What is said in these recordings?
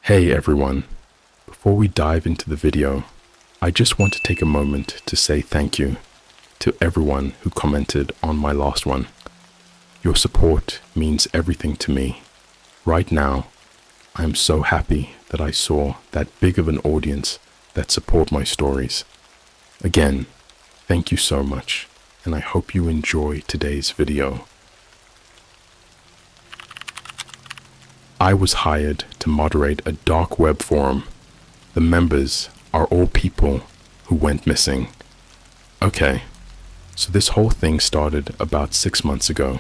Hey everyone, before we dive into the video, I just want to take a moment to say thank you to everyone who commented on my last one. Your support means everything to me. Right now, I am so happy that I saw that big of an audience that support my stories. Again, thank you so much, and I hope you enjoy today's video. I was hired to moderate a dark web forum. The members are all people who went missing. Okay, so this whole thing started about 6 months ago.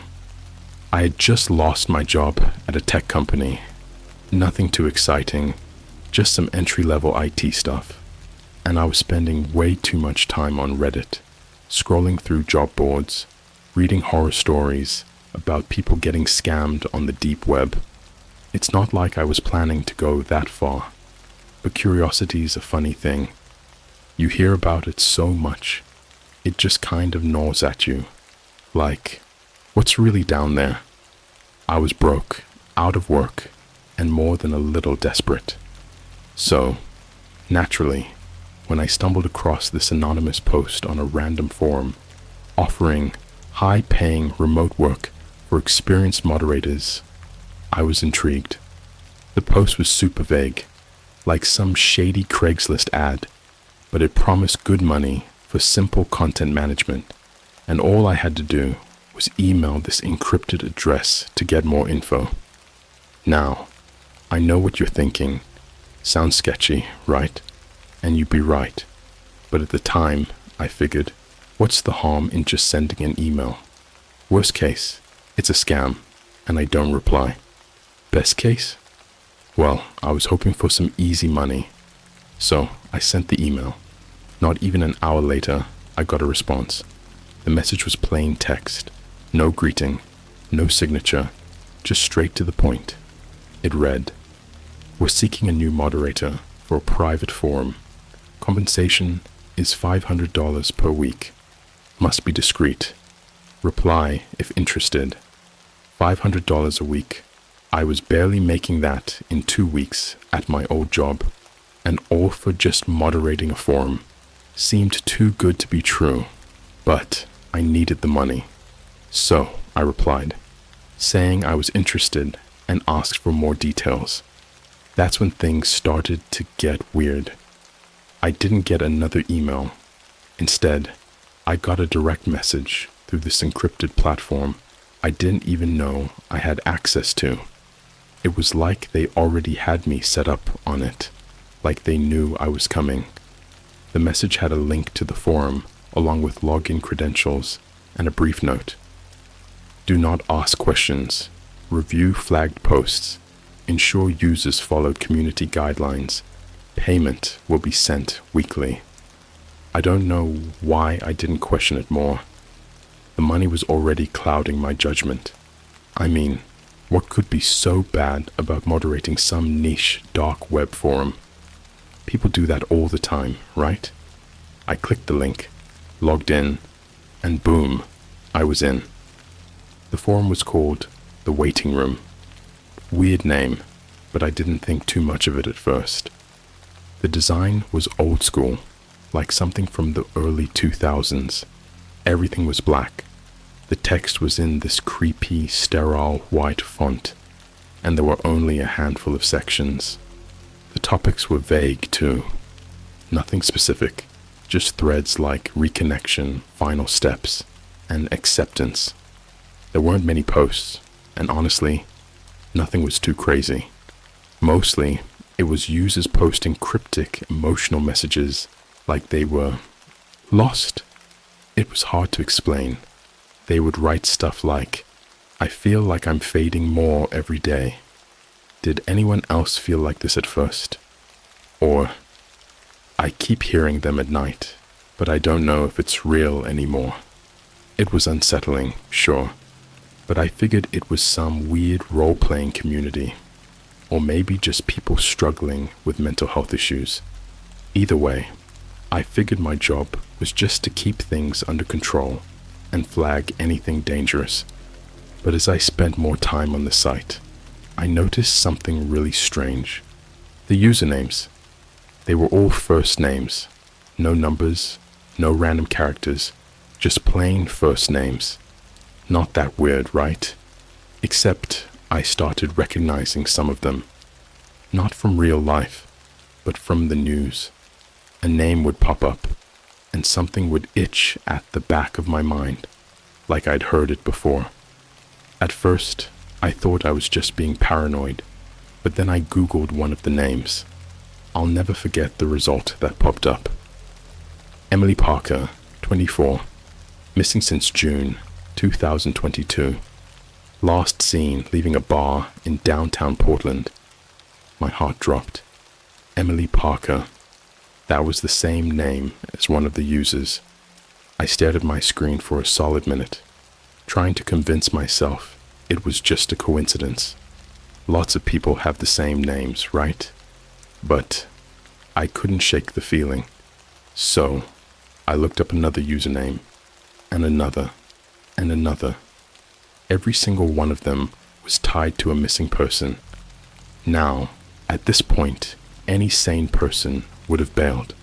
I had just lost my job at a tech company. Nothing too exciting, just some entry-level IT stuff. And I was spending way too much time on Reddit, scrolling through job boards, reading horror stories about people getting scammed on the deep web. It's not like I was planning to go that far, but curiosity is a funny thing. You hear about it so much, it just kind of gnaws at you. Like, what's really down there? I was broke, out of work, and more than a little desperate. So, naturally, when I stumbled across this anonymous post on a random forum offering high-paying remote work for experienced moderators, I was intrigued. The post was super vague, like some shady Craigslist ad, but it promised good money for simple content management, and all I had to do was email this encrypted address to get more info. Now, I know what you're thinking. Sounds sketchy, right? And you'd be right. But at the time, I figured, what's the harm in just sending an email? Worst case, it's a scam, and I don't reply. Best case? Well, I was hoping for some easy money. So I sent the email. Not even an hour later, I got a response. The message was plain text. No greeting, no signature, just straight to the point. It read, "We're seeking a new moderator for a private forum. Compensation is $500 per week. Must be discreet. Reply if interested." $500 a week. I was barely making that in 2 weeks at my old job, and all for just moderating a forum. Seemed too good to be true, but I needed the money. So I replied, saying I was interested and asked for more details. That's when things started to get weird. I didn't get another email. Instead, I got a direct message through this encrypted platform I didn't even know I had access to. It was like they already had me set up on it, like they knew I was coming. The message had a link to the forum, along with login credentials and a brief note. Do not ask questions. Review flagged posts. Ensure users followed community guidelines. Payment will be sent weekly. I don't know why I didn't question it more. The money was already clouding my judgment. I mean, what could be so bad about moderating some niche dark web forum? People do that all the time, right? I clicked the link, logged in, and boom, I was in. The forum was called The Waiting Room. Weird name, but I didn't think too much of it at first. The design was old school, like something from the early 2000s. Everything was black. The text was in this creepy, sterile white font, and there were only a handful of sections. The topics were vague too. Nothing specific, just threads like reconnection, final steps, and acceptance. There weren't many posts, and honestly, nothing was too crazy. Mostly, it was users posting cryptic, emotional messages like they were lost. It was hard to explain. They would write stuff like, "I feel like I'm fading more every day. Did anyone else feel like this at first?" Or, "I keep hearing them at night, but I don't know if it's real anymore." It was unsettling, sure, but I figured it was some weird role-playing community, or maybe just people struggling with mental health issues. Either way, I figured my job was just to keep things under control and flag anything dangerous. But as I spent more time on the site, I noticed something really strange. The usernames. They were all first names. No numbers, no random characters, just plain first names. Not that weird, right? Except I started recognizing some of them. Not from real life, but from the news. A name would pop up, and something would itch at the back of my mind, like I'd heard it before. At first, I thought I was just being paranoid, but then I Googled one of the names. I'll never forget the result that popped up. Emily Parker, 24, missing since June 2022. Last seen leaving a bar in downtown Portland. My heart dropped. Emily Parker. That was the same name as one of the users. I stared at my screen for a solid minute, trying to convince myself it was just a coincidence. Lots of people have the same names, right? But I couldn't shake the feeling. So I looked up another username, and another, and another. Every single one of them was tied to a missing person. Now, at this point, any sane person would have bailed.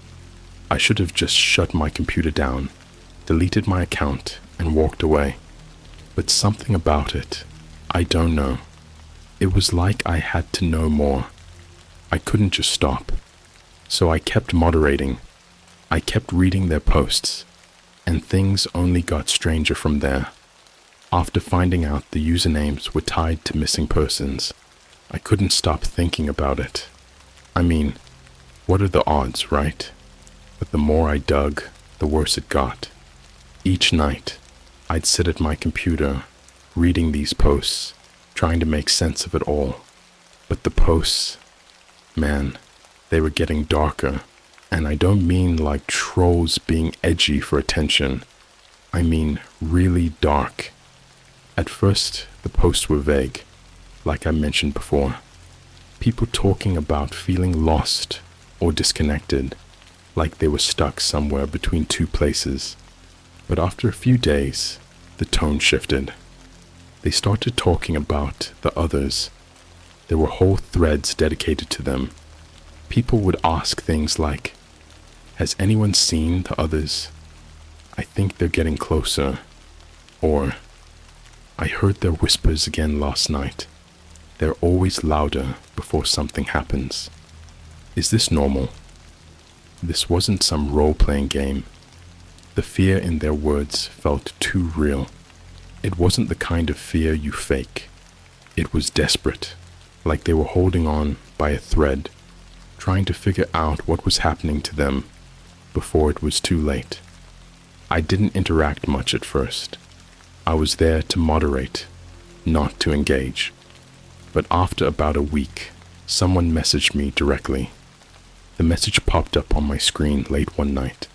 I should have just shut my computer down, deleted my account, and walked away. But something about it, I don't know. It was like I had to know more. I couldn't just stop. So I kept moderating. I kept reading their posts, and things only got stranger from there. After finding out the usernames were tied to missing persons, I couldn't stop thinking about it. I mean, what are the odds, right? But the more I dug, the worse it got. Each night, I'd sit at my computer, reading these posts, trying to make sense of it all. But the posts, man, they were getting darker. And I don't mean like trolls being edgy for attention. I mean really dark. At first, the posts were vague, like I mentioned before. People talking about feeling lost or disconnected, like they were stuck somewhere between two places. But after a few days, the tone shifted. They started talking about the others. There were whole threads dedicated to them. People would ask things like, "Has anyone seen the others? I think they're getting closer." Or, "I heard their whispers again last night. They're always louder before something happens." Is this normal? This wasn't some role-playing game. The fear in their words felt too real. It wasn't the kind of fear you fake. It was desperate, like they were holding on by a thread, trying to figure out what was happening to them before it was too late. I didn't interact much at first. I was there to moderate, not to engage. But after about a week, someone messaged me directly. The message popped up on my screen late one night.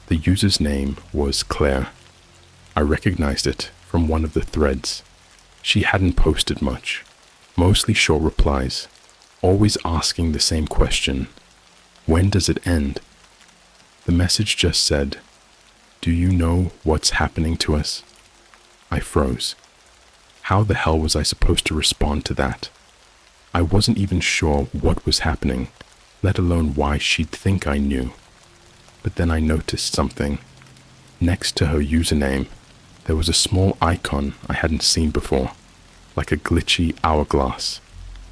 The user's name was Claire. I recognized it from one of the threads. She hadn't posted much, mostly short replies, always asking the same question: when does it end? The message just said, "Do you know what's happening to us?" I froze. How the hell was I supposed to respond to that? I wasn't even sure what was happening, let alone why she'd think I knew. But then I noticed something. Next to her username, there was a small icon I hadn't seen before, like a glitchy hourglass,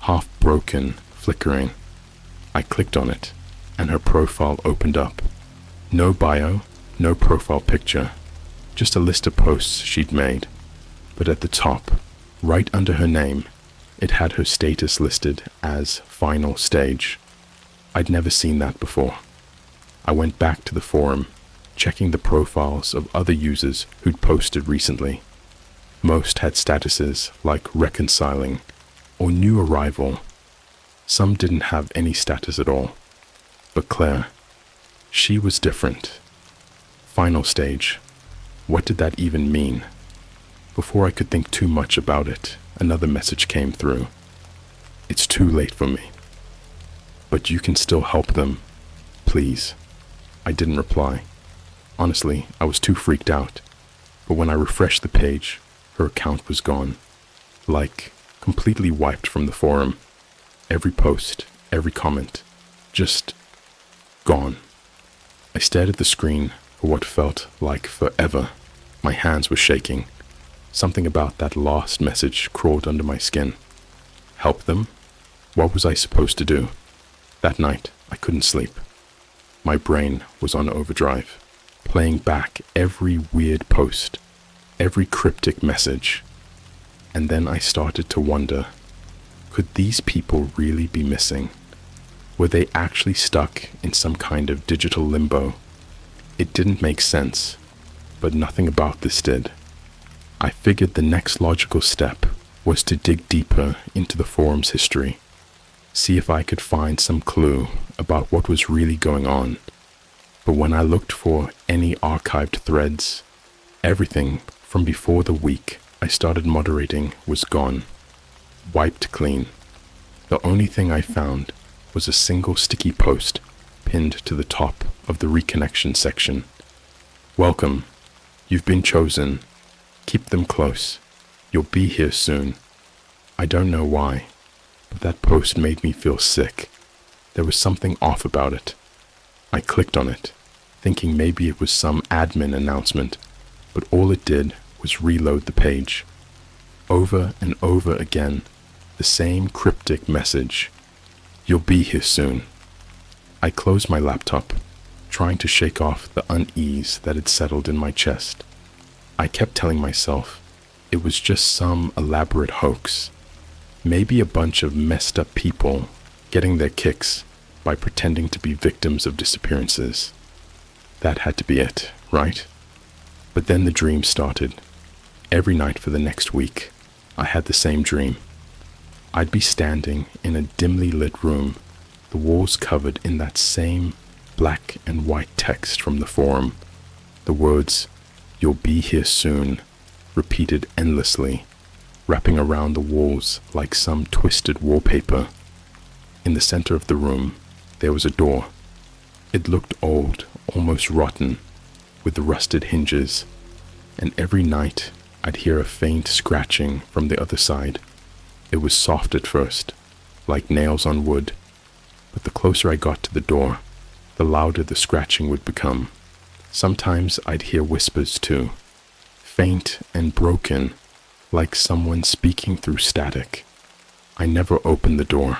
half broken, flickering. I clicked on it, and her profile opened up. No bio, no profile picture, just a list of posts she'd made. But at the top, right under her name, it had her status listed as final stage. I'd never seen that before. I went back to the forum, checking the profiles of other users who'd posted recently. Most had statuses like reconciling or new arrival. Some didn't have any status at all. But Claire, she was different. Final stage. What did that even mean? Before I could think too much about it, another message came through. "It's too late for me. But you can still help them. Please." I didn't reply. Honestly, I was too freaked out. But when I refreshed the page, her account was gone. Like, completely wiped from the forum. Every post, every comment. Just gone. I stared at the screen for what felt like forever. My hands were shaking. Something about that last message crawled under my skin. Help them? What was I supposed to do? That night, I couldn't sleep. My brain was on overdrive, playing back every weird post, every cryptic message. And then I started to wonder, could these people really be missing? Were they actually stuck in some kind of digital limbo? It didn't make sense, but nothing about this did. I figured the next logical step was to dig deeper into the forum's history, see if I could find some clue about what was really going on. But when I looked for any archived threads, everything from before the week I started moderating was gone, wiped clean. The only thing I found was a single sticky post pinned to the top of the reconnection section. Welcome. You've been chosen. Keep them close. You'll be here soon. I don't know why, but that post made me feel sick. There was something off about it. I clicked on it, thinking maybe it was some admin announcement, but all it did was reload the page. Over and over again, the same cryptic message. You'll be here soon. I closed my laptop, trying to shake off the unease that had settled in my chest. I kept telling myself it was just some elaborate hoax. Maybe a bunch of messed up people getting their kicks by pretending to be victims of disappearances. That had to be it, right? But then the dream started. Every night for the next week, I had the same dream. I'd be standing in a dimly lit room, the walls covered in that same black and white text from the forum. The words, "You'll be here soon," repeated endlessly, wrapping around the walls like some twisted wallpaper. In the center of the room, there was a door. It looked old, almost rotten, with the rusted hinges, and every night I'd hear a faint scratching from the other side. It was soft at first, like nails on wood, but the closer I got to the door, the louder the scratching would become. Sometimes I'd hear whispers too, faint and broken, like someone speaking through static. I never opened the door.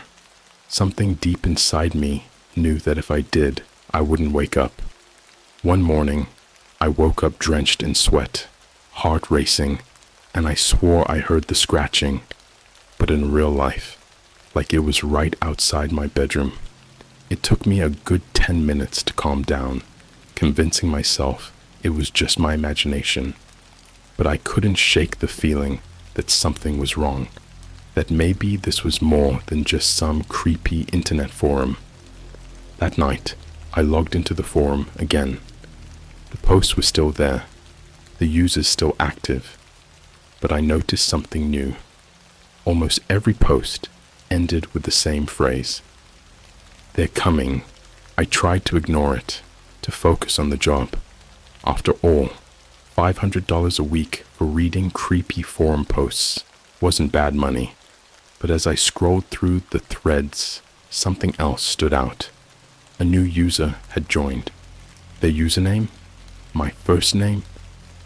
Something deep inside me knew that if I did, I wouldn't wake up. One morning, I woke up drenched in sweat, heart racing, and I swore I heard the scratching, but in real life, like it was right outside my bedroom. It took me a good 10 minutes to calm down, convincing myself it was just my imagination. But I couldn't shake the feeling that something was wrong, that maybe this was more than just some creepy internet forum. That night, I logged into the forum again. The post was still there, the users still active, but I noticed something new. Almost every post ended with the same phrase. They're coming. I tried to ignore it, to focus on the job. After all, $500 a week for reading creepy forum posts wasn't bad money. But as I scrolled through the threads, something else stood out. A new user had joined. Their username? My first name?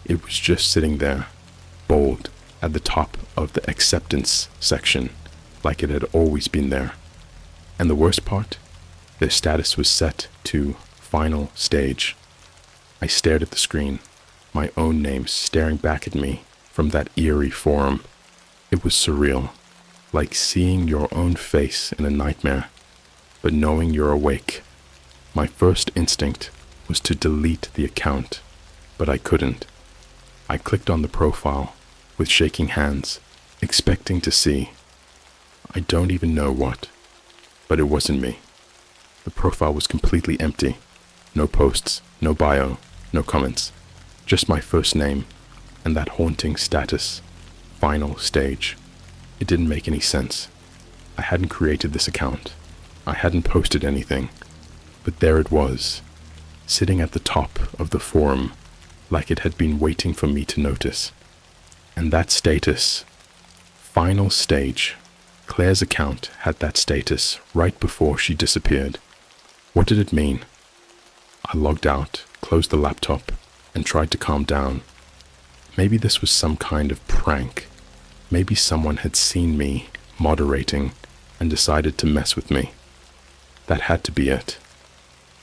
It was just sitting there, bold, at the top of the acceptance section, like it had always been there. And the worst part? Their status was set to final stage. I stared at the screen, my own name staring back at me from that eerie forum. It was surreal, like seeing your own face in a nightmare, but knowing you're awake. My first instinct was to delete the account, but I couldn't. I clicked on the profile with shaking hands, expecting to see, I don't even know what, but it wasn't me. The profile was completely empty. No posts, no bio, no comments. Just my first name and that haunting status, final stage. It didn't make any sense. I hadn't created this account. I hadn't posted anything. But there it was, sitting at the top of the forum, like it had been waiting for me to notice. And that status, final stage, Claire's account had that status right before she disappeared. What did it mean? I logged out, closed the laptop, and tried to calm down. Maybe this was some kind of prank. Maybe someone had seen me moderating and decided to mess with me. That had to be it.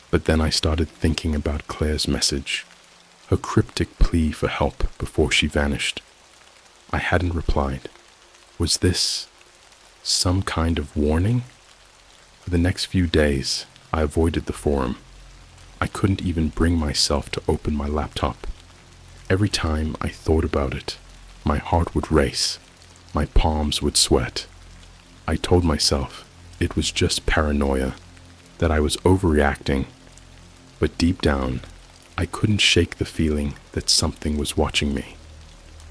But then I started thinking about Claire's message, her cryptic plea for help before she vanished. I hadn't replied. Was this some kind of warning? For the next few days, I avoided the forum. I couldn't even bring myself to open my laptop. Every time I thought about it, my heart would race, my palms would sweat. I told myself it was just paranoia, that I was overreacting, but deep down, I couldn't shake the feeling that something was watching me.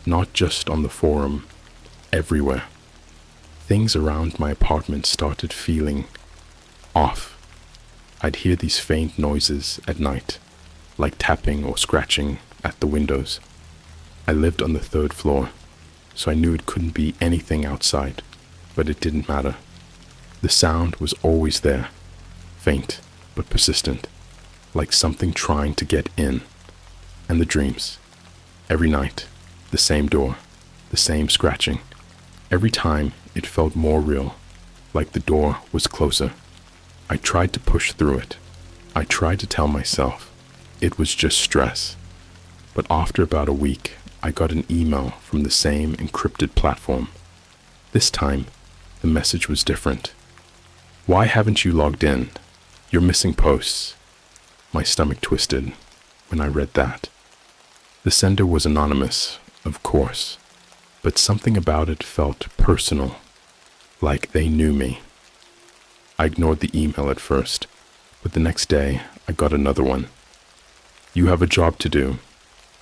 Not just on the forum, everywhere. Things around my apartment started feeling off. I'd hear these faint noises at night, like tapping or scratching at the windows. I lived on the 3rd floor, so I knew it couldn't be anything outside, but it didn't matter. The sound was always there, faint but persistent, like something trying to get in. And the dreams. Every night, the same door, the same scratching. Every time it felt more real, like the door was closer. I tried to push through it. I tried to tell myself it was just stress. But after about a week, I got an email from the same encrypted platform. This time, the message was different. Why haven't you logged in? You're missing posts. My stomach twisted when I read that. The sender was anonymous, of course, but something about it felt personal, like they knew me. I ignored the email at first, but the next day I got another one. You have a job to do.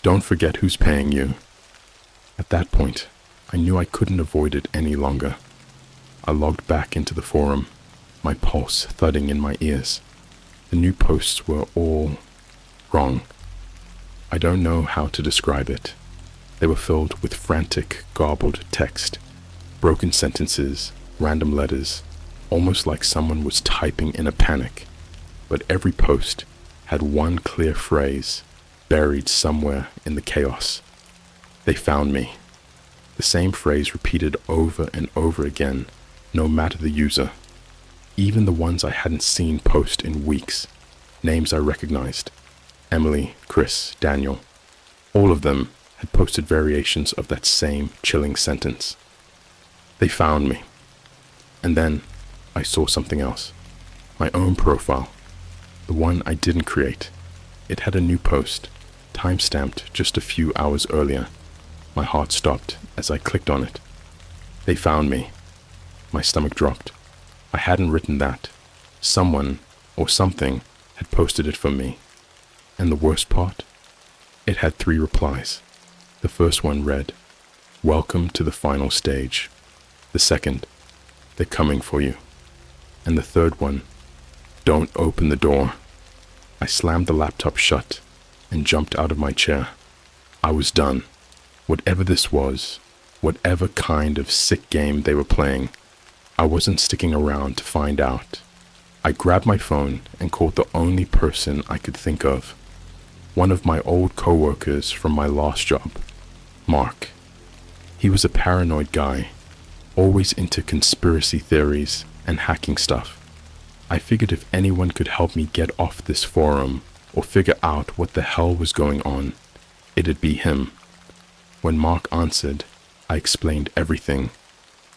Don't forget who's paying you. At that point, I knew I couldn't avoid it any longer. I logged back into the forum, my pulse thudding in my ears. The new posts were all wrong. I don't know how to describe it. They were filled with frantic, garbled text, broken sentences, random letters, almost like someone was typing in a panic. But every post had one clear phrase buried somewhere in the chaos. They found me. The same phrase repeated over and over again, no matter the user. Even the ones I hadn't seen post in weeks. Names I recognized. Emily, Chris, Daniel. All of them had posted variations of that same chilling sentence. They found me. And then I saw something else. My own profile. The one I didn't create. It had a new post, time-stamped just a few hours earlier. My heart stopped as I clicked on it. They found me. My stomach dropped. I hadn't written that. Someone or something had posted it for me. And the worst part? It had 3 replies. The first one read, "Welcome to the final stage." The second, "They're coming for you." And the third one, "Don't open the door." I slammed the laptop shut and jumped out of my chair. I was done. Whatever this was, whatever kind of sick game they were playing, I wasn't sticking around to find out. I grabbed my phone and called the only person I could think of. One of my old coworkers from my last job, Mark. He was a paranoid guy, always into conspiracy theories and hacking stuff. I figured if anyone could help me get off this forum or figure out what the hell was going on, it'd be him. When Mark answered, I explained everything,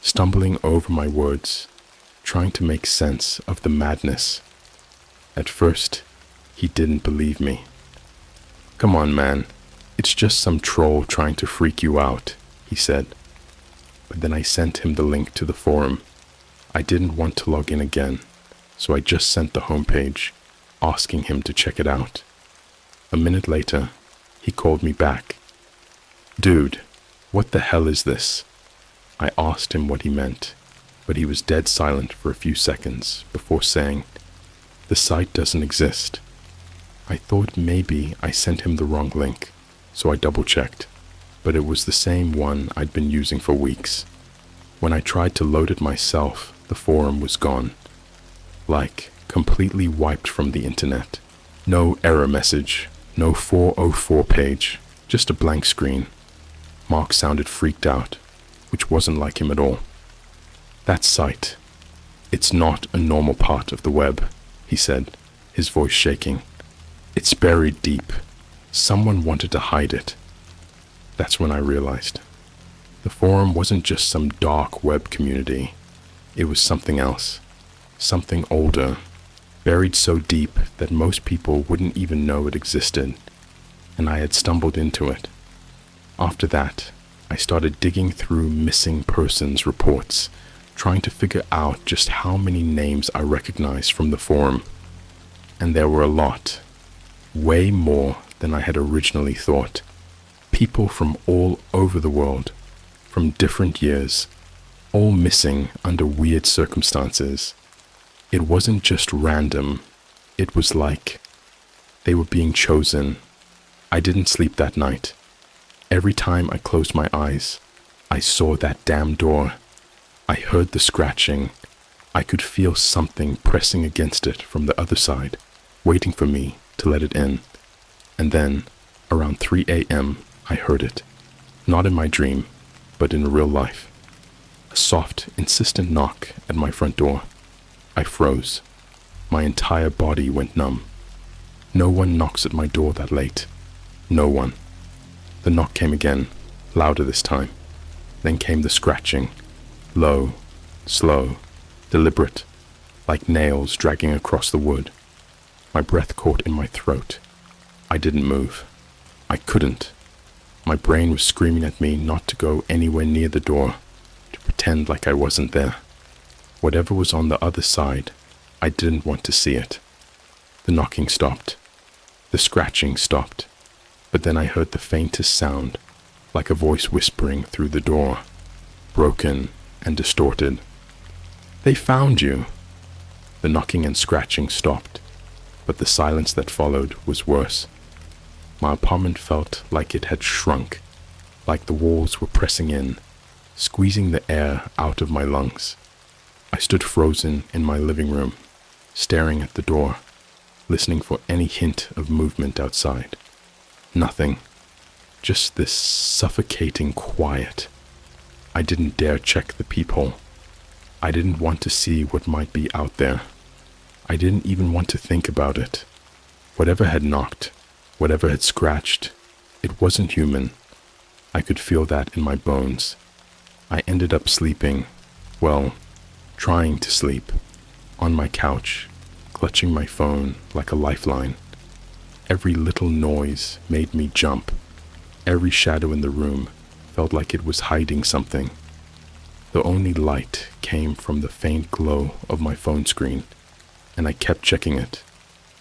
stumbling over my words, trying to make sense of the madness. At first, he didn't believe me. "Come on, man. It's just some troll trying to freak you out," he said. But then I sent him the link to the forum. I didn't want to log in again, so I just sent the homepage, asking him to check it out. A minute later, he called me back. "Dude, what the hell is this?" I asked him what he meant, but he was dead silent for a few seconds before saying, "The site doesn't exist." I thought maybe I sent him the wrong link, so I double-checked, but it was the same one I'd been using for weeks. When I tried to load it myself, the forum was gone. Like, completely wiped from the internet. No error message, no 404 page, just a blank screen. Mark sounded freaked out, which wasn't like him at all. That site, it's not a normal part of the web, he said, his voice shaking. It's buried deep. Someone wanted to hide it. That's when I realized. The forum wasn't just some dark web community. It was something else. Something older, buried so deep that most people wouldn't even know it existed, and I had stumbled into it. After that, I started digging through missing persons reports, trying to figure out just how many names I recognized from the forum. And there were a lot, way more than I had originally thought. People from all over the world, from different years, all missing under weird circumstances. It wasn't just random, it was like they were being chosen. I didn't sleep that night. Every time I closed my eyes, I saw that damn door. I heard the scratching. I could feel something pressing against it from the other side, waiting for me to let it in. And then, around 3 a.m., I heard it. Not in my dream, but in real life. A soft, insistent knock at my front door. I froze. My entire body went numb. No one knocks at my door that late. No one. The knock came again, louder this time. Then came the scratching. Low, slow, deliberate, like nails dragging across the wood. My breath caught in my throat. I didn't move. I couldn't. My brain was screaming at me not to go anywhere near the door, to pretend like I wasn't there. Whatever was on the other side, I didn't want to see it. The knocking stopped. The scratching stopped. But then I heard the faintest sound, like a voice whispering through the door, broken and distorted. "They found you." The knocking and scratching stopped, but the silence that followed was worse. My apartment felt like it had shrunk, like the walls were pressing in, squeezing the air out of my lungs. I stood frozen in my living room, staring at the door, listening for any hint of movement outside. Nothing. Just this suffocating quiet. I didn't dare check the peephole. I didn't want to see what might be out there. I didn't even want to think about it. Whatever had knocked, whatever had scratched, it wasn't human. I could feel that in my bones. I ended up sleeping, well, trying to sleep, on my couch, clutching my phone like a lifeline. Every little noise made me jump. Every shadow in the room felt like it was hiding something. The only light came from the faint glow of my phone screen, and I kept checking it,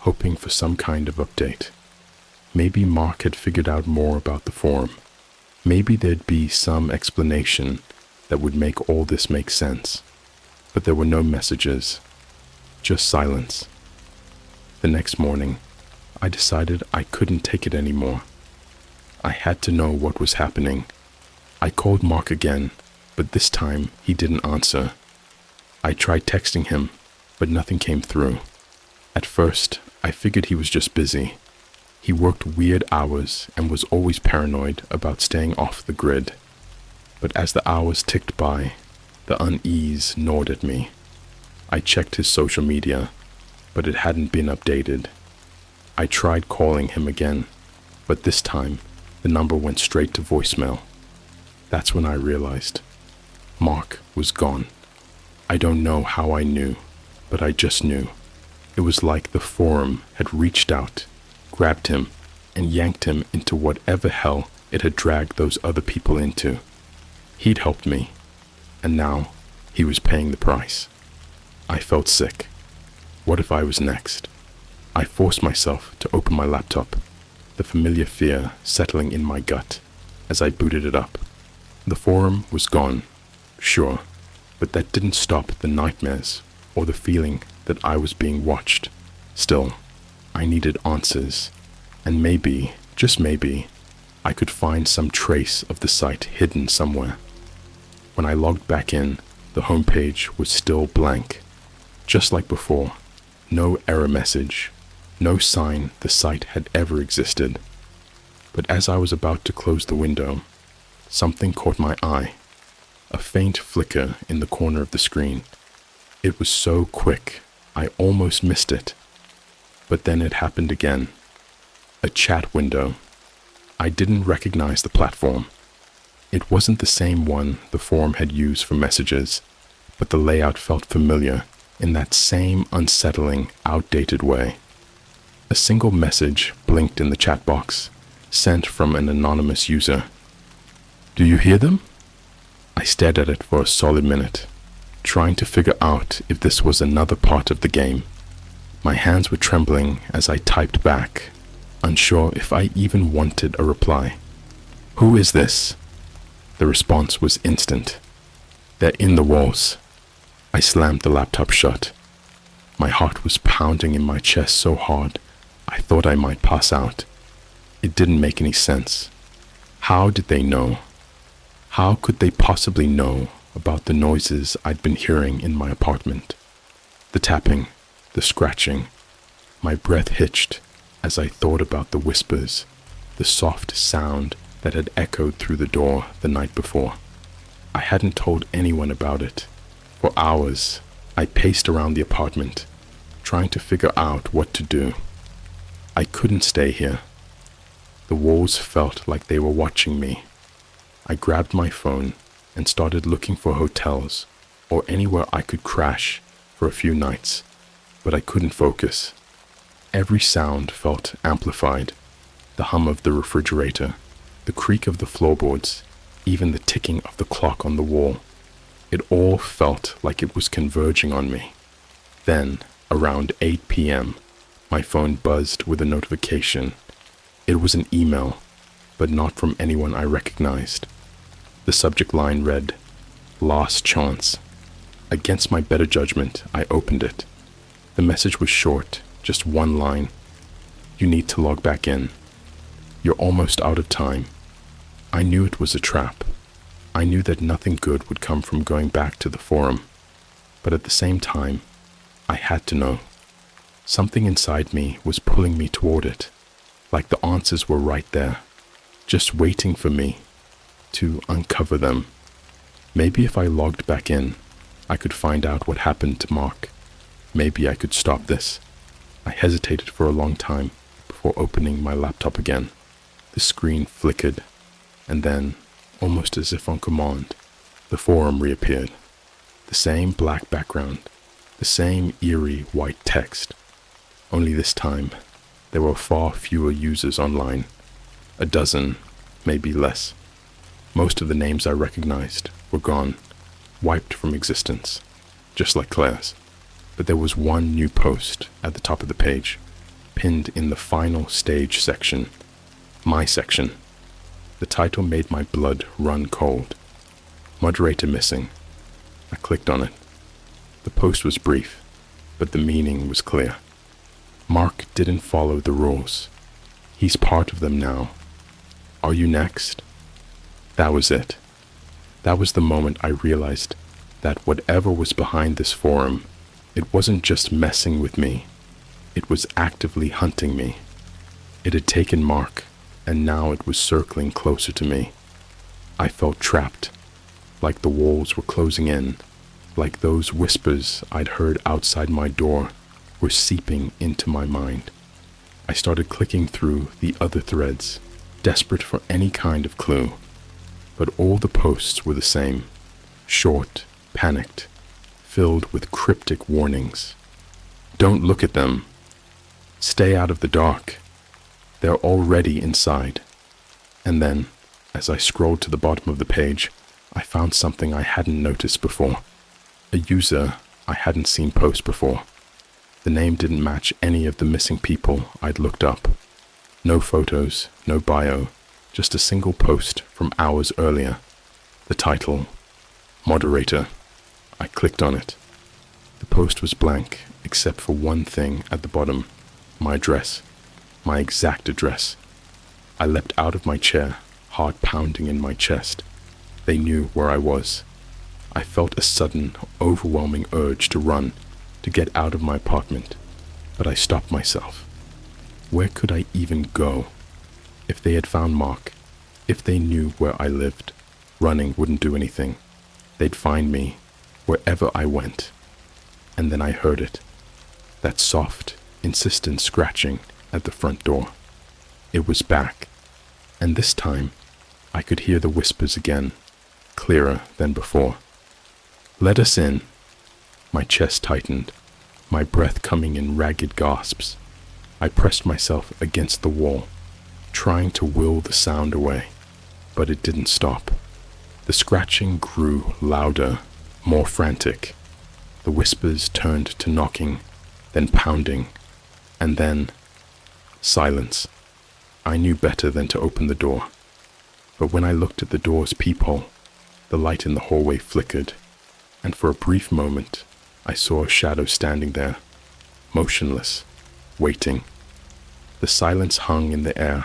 hoping for some kind of update. Maybe Mark had figured out more about the forum. Maybe there'd be some explanation that would make all this make sense. But there were no messages, just silence. The next morning, I decided I couldn't take it anymore. I had to know what was happening. I called Mark again, but this time he didn't answer. I tried texting him, but nothing came through. At first, I figured he was just busy. He worked weird hours and was always paranoid about staying off the grid. But as the hours ticked by, the unease gnawed at me. I checked his social media, but it hadn't been updated. I tried calling him again, but this time, the number went straight to voicemail. That's when I realized. Mark was gone. I don't know how I knew, but I just knew. It was like the forum had reached out, grabbed him, and yanked him into whatever hell it had dragged those other people into. He'd helped me, and now he was paying the price. I felt sick. What if I was next? I forced myself to open my laptop, the familiar fear settling in my gut as I booted it up. The forum was gone, sure, but that didn't stop the nightmares or the feeling that I was being watched. Still, I needed answers, and maybe, just maybe, I could find some trace of the site hidden somewhere. When I logged back in, the homepage was still blank. Just like before, no error message, no sign the site had ever existed. But as I was about to close the window, something caught my eye. A faint flicker in the corner of the screen. It was so quick, I almost missed it. But then it happened again. A chat window. I didn't recognize the platform. It wasn't the same one the forum had used for messages, but the layout felt familiar in that same unsettling, outdated way. A single message blinked in the chat box, sent from an anonymous user. "Do you hear them?" I stared at it for a solid minute, trying to figure out if this was another part of the game. My hands were trembling as I typed back, unsure if I even wanted a reply. "Who is this?" The response was instant. "They're in the walls." I slammed the laptop shut. My heart was pounding in my chest so hard, I thought I might pass out. It didn't make any sense. How did they know? How could they possibly know about the noises I'd been hearing in my apartment? The tapping, the scratching. My breath hitched as I thought about the whispers, the soft sound that had echoed through the door the night before. I hadn't told anyone about it. For hours, I paced around the apartment, trying to figure out what to do. I couldn't stay here. The walls felt like they were watching me. I grabbed my phone and started looking for hotels or anywhere I could crash for a few nights, but I couldn't focus. Every sound felt amplified. The hum of the refrigerator, the creak of the floorboards, even the ticking of the clock on the wall. It all felt like it was converging on me. Then, around 8 p.m., my phone buzzed with a notification. It was an email, but not from anyone I recognized. The subject line read, "Last chance." Against my better judgment, I opened it. The message was short, just one line. "You need to log back in. You're almost out of time." I knew it was a trap. I knew that nothing good would come from going back to the forum. But at the same time, I had to know. Something inside me was pulling me toward it, like the answers were right there, just waiting for me to uncover them. Maybe if I logged back in, I could find out what happened to Mark. Maybe I could stop this. I hesitated for a long time before opening my laptop again. The screen flickered, and then, almost as if on command, the forum reappeared. The same black background, the same eerie white text. Only this time, there were far fewer users online. A dozen, maybe less. Most of the names I recognized were gone, wiped from existence, just like Claire's. But there was one new post at the top of the page, pinned in the final stage section, my section. The title made my blood run cold. Moderator missing. I clicked on it. The post was brief, but the meaning was clear. Mark didn't follow the rules. He's part of them now. Are you next? That was it. That was the moment I realized that whatever was behind this forum, it wasn't just messing with me. It was actively hunting me. It had taken Mark, and now it was circling closer to me. I felt trapped, like the walls were closing in, like those whispers I'd heard outside my door were seeping into my mind. I started clicking through the other threads, desperate for any kind of clue. But all the posts were the same, short, panicked, filled with cryptic warnings. Don't look at them. Stay out of the dark. They're already inside. And then, as I scrolled to the bottom of the page, I found something I hadn't noticed before. A user I hadn't seen post before. The name didn't match any of the missing people I'd looked up. No photos, no bio, just a single post from hours earlier. The title, Moderator. I clicked on it. The post was blank, except for one thing at the bottom, my address, my exact address. I leapt out of my chair, heart pounding in my chest. They knew where I was. I felt a sudden, overwhelming urge to run, to get out of my apartment, but I stopped myself. Where could I even go? If they had found Mark, if they knew where I lived, running wouldn't do anything. They'd find me wherever I went. And then I heard it, that soft, insistent scratching at the front door. It was back, and this time I could hear the whispers again, clearer than before. "Let us in." My chest tightened, my breath coming in ragged gasps. I pressed myself against the wall, trying to will the sound away, but it didn't stop. The scratching grew louder, more frantic. The whispers turned to knocking, then pounding, and then silence. I knew better than to open the door, but when I looked at the door's peephole, the light in the hallway flickered, and for a brief moment I saw a shadow standing there, motionless, waiting. The silence hung in the air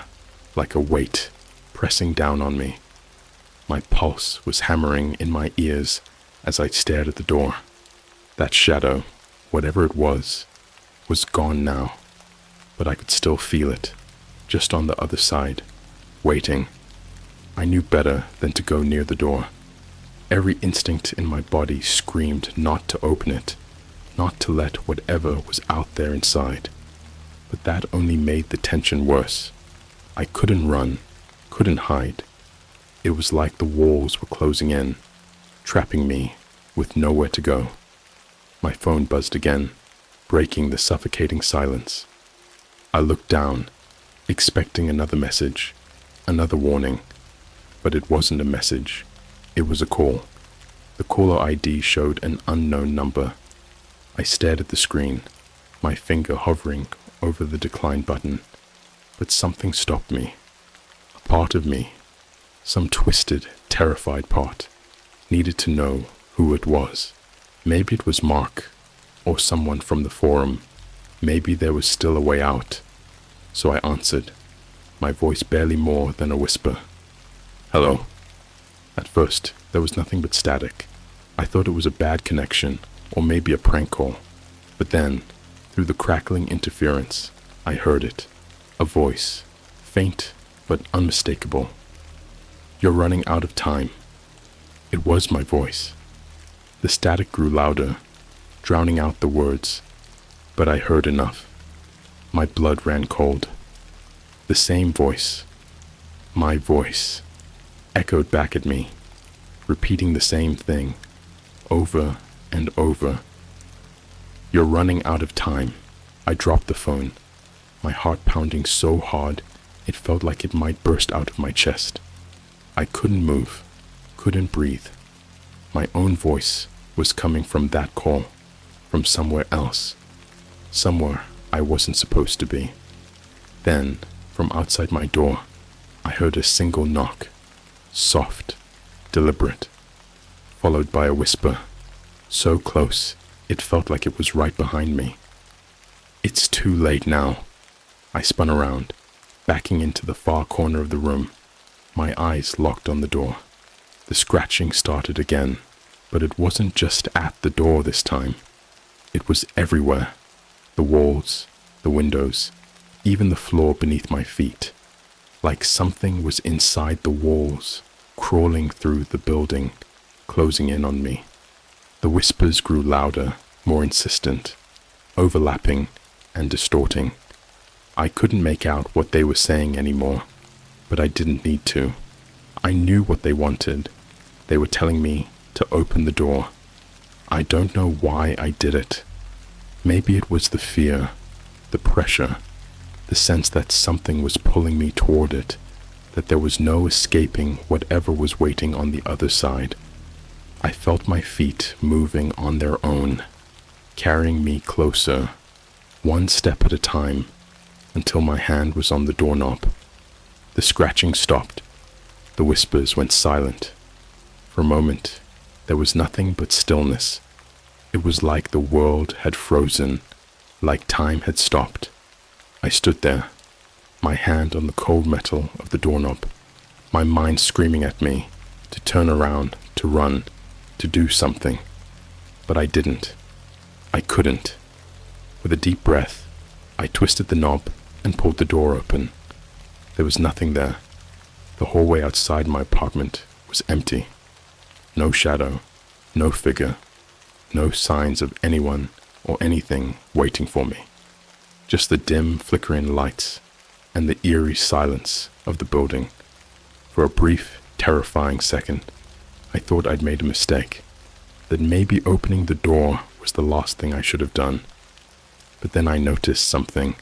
like a weight pressing down on me. My pulse was hammering in my ears as I stared at the door. That shadow, whatever it was gone now, but I could still feel it, just on the other side, waiting. I knew better than to go near the door. Every instinct in my body screamed not to open it, not to let whatever was out there inside. But that only made the tension worse. I couldn't run, couldn't hide. It was like the walls were closing in, trapping me with nowhere to go. My phone buzzed again, breaking the suffocating silence. I looked down, expecting another message, another warning, but it wasn't a message. It was a call. The caller ID showed an unknown number. I stared at the screen, my finger hovering over the decline button, but something stopped me. A part of me, some twisted, terrified part, needed to know who it was. Maybe it was Mark, or someone from the forum. Maybe there was still a way out. So I answered, my voice barely more than a whisper. "Hello." At first, there was nothing but static. I thought it was a bad connection, or maybe a prank call. But then, through the crackling interference, I heard it. A voice, faint but unmistakable. "You're running out of time." It was my voice. The static grew louder, drowning out the words, but I heard enough. My blood ran cold. The same voice, my voice, echoed back at me, repeating the same thing, over and over. "You're running out of time." I dropped the phone, my heart pounding so hard it felt like it might burst out of my chest. I couldn't move, couldn't breathe. My own voice was coming from that call, from somewhere else, somewhere I wasn't supposed to be. Then, from outside my door, I heard a single knock, soft, deliberate, followed by a whisper, so close it felt like it was right behind me. "It's too late now." I spun around, backing into the far corner of the room, my eyes locked on the door. The scratching started again, but it wasn't just at the door this time. It was everywhere. The walls, the windows, even the floor beneath my feet. Like something was inside the walls, crawling through the building, closing in on me. The whispers grew louder, more insistent, overlapping and distorting. I couldn't make out what they were saying anymore, but I didn't need to. I knew what they wanted. They were telling me to open the door. I don't know why I did it. Maybe it was the fear, the pressure, the sense that something was pulling me toward it, that there was no escaping whatever was waiting on the other side. I felt my feet moving on their own, carrying me closer, one step at a time, until my hand was on the doorknob. The scratching stopped. The whispers went silent. For a moment, there was nothing but stillness. It was like the world had frozen, like time had stopped. I stood there, my hand on the cold metal of the doorknob, my mind screaming at me to turn around, to run, to do something, but I didn't. I couldn't. With a deep breath, I twisted the knob and pulled the door open. There was nothing there. The hallway outside my apartment was empty. No shadow, no figure, no signs of anyone or anything waiting for me. Just the dim, flickering lights and the eerie silence of the building. For a brief, terrifying second, I thought I'd made a mistake, that maybe opening the door was the last thing I should have done. But then I noticed something.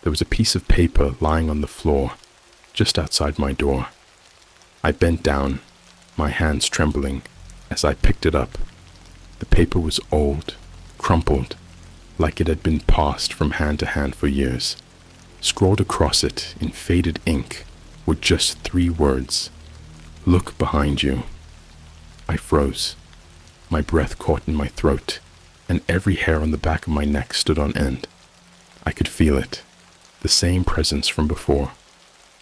There was a piece of paper lying on the floor, just outside my door. I bent down, my hands trembling, as I picked it up. The paper was old, crumpled, like it had been passed from hand to hand for years. Scrawled across it in faded ink were just 3 words: "Look behind you." I froze. My breath caught in my throat, and every hair on the back of my neck stood on end. I could feel it, the same presence from before,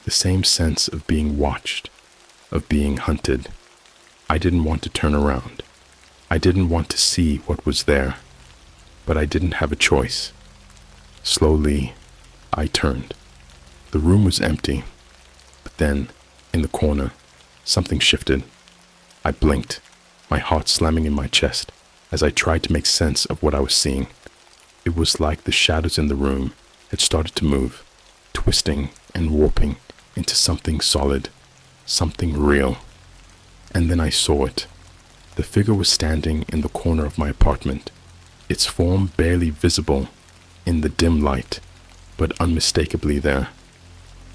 the same sense of being watched, of being hunted. I didn't want to turn around. I didn't want to see what was there, but I didn't have a choice. Slowly, I turned. The room was empty, but then, in the corner, something shifted. I blinked, my heart slamming in my chest as I tried to make sense of what I was seeing. It was like the shadows in the room had started to move, twisting and warping into something solid, something real. And then I saw it. The figure was standing in the corner of my apartment, its form barely visible in the dim light, but unmistakably there.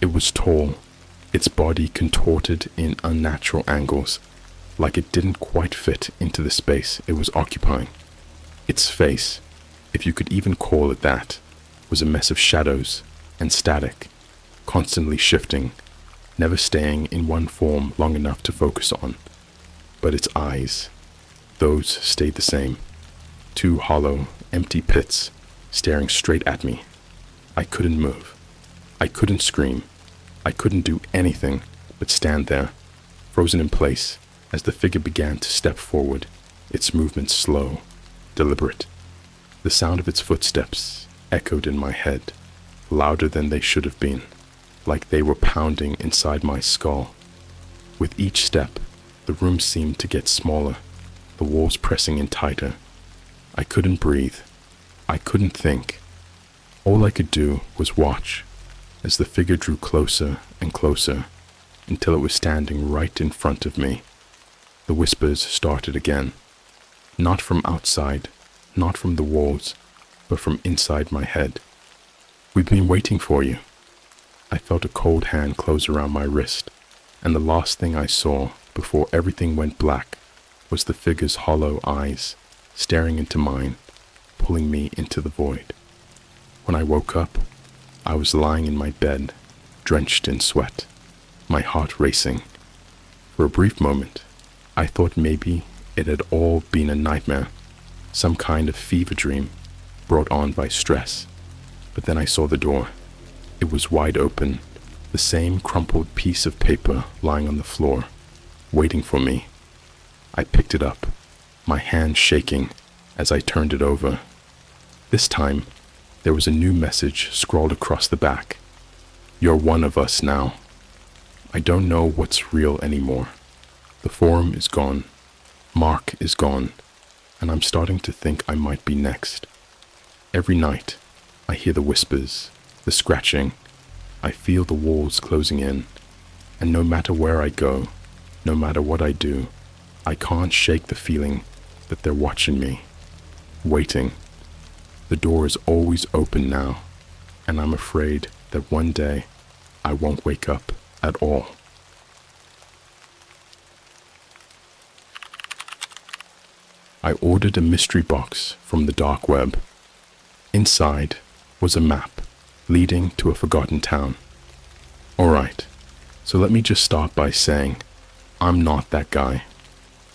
It was tall, its body contorted in unnatural angles, like it didn't quite fit into the space it was occupying. Its face, if you could even call it that, was a mess of shadows and static, constantly shifting, never staying in one form long enough to focus on. But its eyes, those stayed the same. 2 hollow, empty pits staring straight at me. I couldn't move. I couldn't scream. I couldn't do anything but stand there, frozen in place as the figure began to step forward, its movements slow, deliberate. The sound of its footsteps echoed in my head, louder than they should have been, like they were pounding inside my skull. With each step, the room seemed to get smaller, the walls pressing in tighter. I couldn't breathe. I couldn't think. All I could do was watch as the figure drew closer and closer until it was standing right in front of me. The whispers started again, not from outside, not from the walls, but from inside my head. "We've been waiting for you." I felt a cold hand close around my wrist, and the last thing I saw before everything went black was the figure's hollow eyes staring into mine, pulling me into the void. When I woke up, I was lying in my bed, drenched in sweat, my heart racing. For a brief moment, I thought maybe it had all been a nightmare, some kind of fever dream brought on by stress. But then I saw the door. It was wide open, the same crumpled piece of paper lying on the floor, waiting for me. I picked it up, my hand shaking as I turned it over. This time, there was a new message scrawled across the back. "You're one of us now." I don't know what's real anymore. The forum is gone, Mark is gone, and I'm starting to think I might be next. Every night, I hear the whispers, the scratching. I feel the walls closing in, and no matter where I go, no matter what I do, I can't shake the feeling that they're watching me, waiting. The door is always open now, and I'm afraid that one day I won't wake up at all. I ordered a mystery box from the dark web. Inside was a map leading to a forgotten town. Alright, so let me just start by saying, I'm not that guy.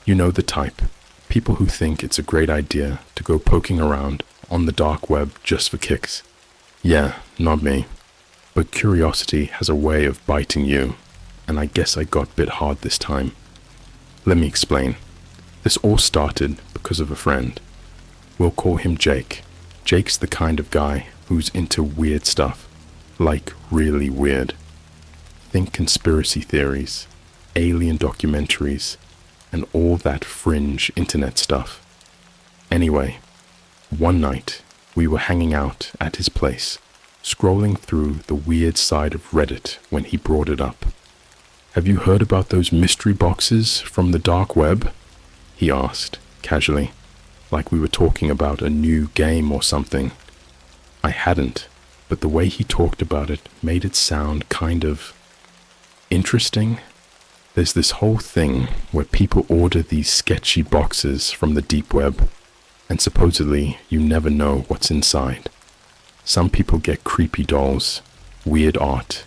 You know the type, people who think it's a great idea to go poking around on the dark web just for kicks. Yeah, not me. But curiosity has a way of biting you, and I guess I got bit hard this time. Let me explain. This all started because of a friend. We'll call him Jake. Jake's the kind of guy who's into weird stuff, like really weird. Think conspiracy theories, alien documentaries, and all that fringe internet stuff. Anyway, one night we were hanging out at his place, scrolling through the weird side of Reddit when he brought it up. "Have you heard about those mystery boxes from the dark web?" he asked, casually, like we were talking about a new game or something. I hadn't, but the way he talked about it made it sound kind of interesting. There's this whole thing where people order these sketchy boxes from the deep web, and supposedly you never know what's inside. Some people get creepy dolls, weird art,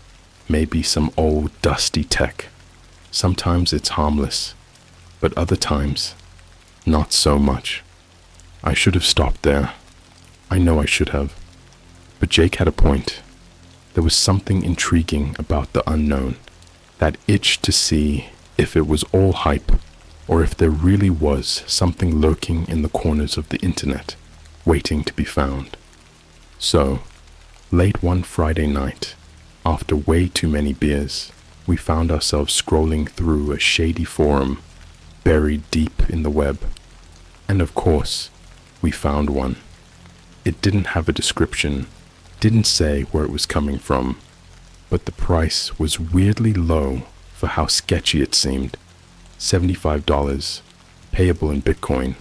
maybe some old dusty tech. Sometimes it's harmless, but other times, not so much. I should have stopped there. I know I should have. But Jake had a point. There was something intriguing about the unknown, that itch to see if it was all hype, or if there really was something lurking in the corners of the internet, waiting to be found. So, late one Friday night, after way too many beers, we found ourselves scrolling through a shady forum, buried deep in the web. And of course, we found one. It didn't have a description, didn't say where it was coming from, but the price was weirdly low for how sketchy it seemed. $75, payable in Bitcoin.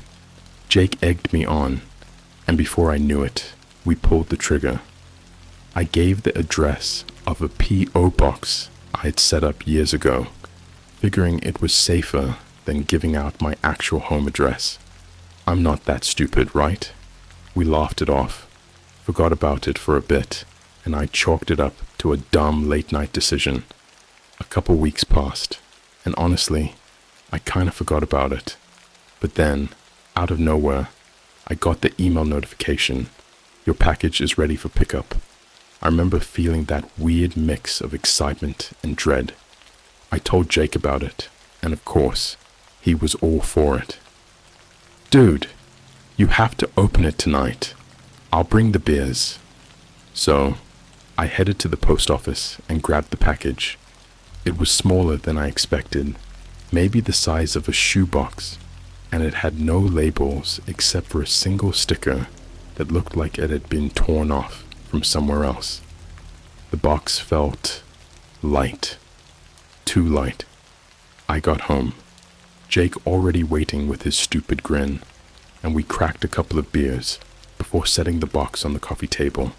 Jake egged me on, and before I knew it, we pulled the trigger. I gave the address of a P.O. box I had set up years ago, figuring it was safer than giving out my actual home address. I'm not that stupid, right? We laughed it off, forgot about it for a bit, and I chalked it up to a dumb late-night decision. A couple weeks passed, and honestly, I kind of forgot about it. But then, out of nowhere, I got the email notification. Your package is ready for pickup. I remember feeling that weird mix of excitement and dread. I told Jake about it, and of course, he was all for it. "Dude, you have to open it tonight. I'll bring the beers." So, I headed to the post office and grabbed the package. It was smaller than I expected, maybe the size of a shoebox, and it had no labels except for a single sticker that looked like it had been torn off from somewhere else. The box felt light, too light. I got home, Jake already waiting with his stupid grin, and we cracked a couple of beers before setting the box on the coffee table.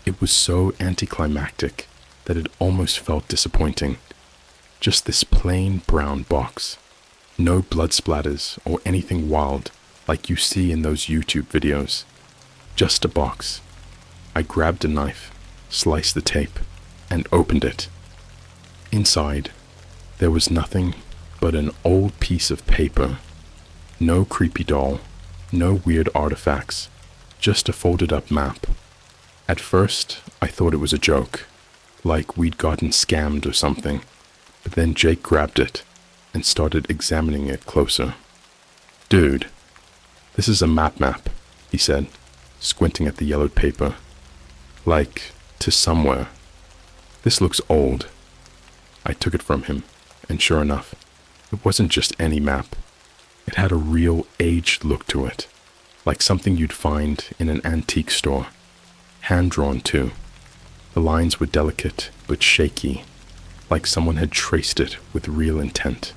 It was so anticlimactic that it almost felt disappointing. Just this plain brown box. No blood splatters or anything wild like you see in those YouTube videos. Just a box. I grabbed a knife, sliced the tape, and opened it. Inside, there was nothing but an old piece of paper. No creepy doll, no weird artifacts, just a folded up map. At first, I thought it was a joke, like we'd gotten scammed or something, but then Jake grabbed it and started examining it closer. "Dude, this is a map," he said, squinting at the yellowed paper. "Like, to somewhere. This looks old." I took it from him, and sure enough, it wasn't just any map. It had a real aged look to it, like something you'd find in an antique store. Hand-drawn too. The lines were delicate but shaky, like someone had traced it with real intent.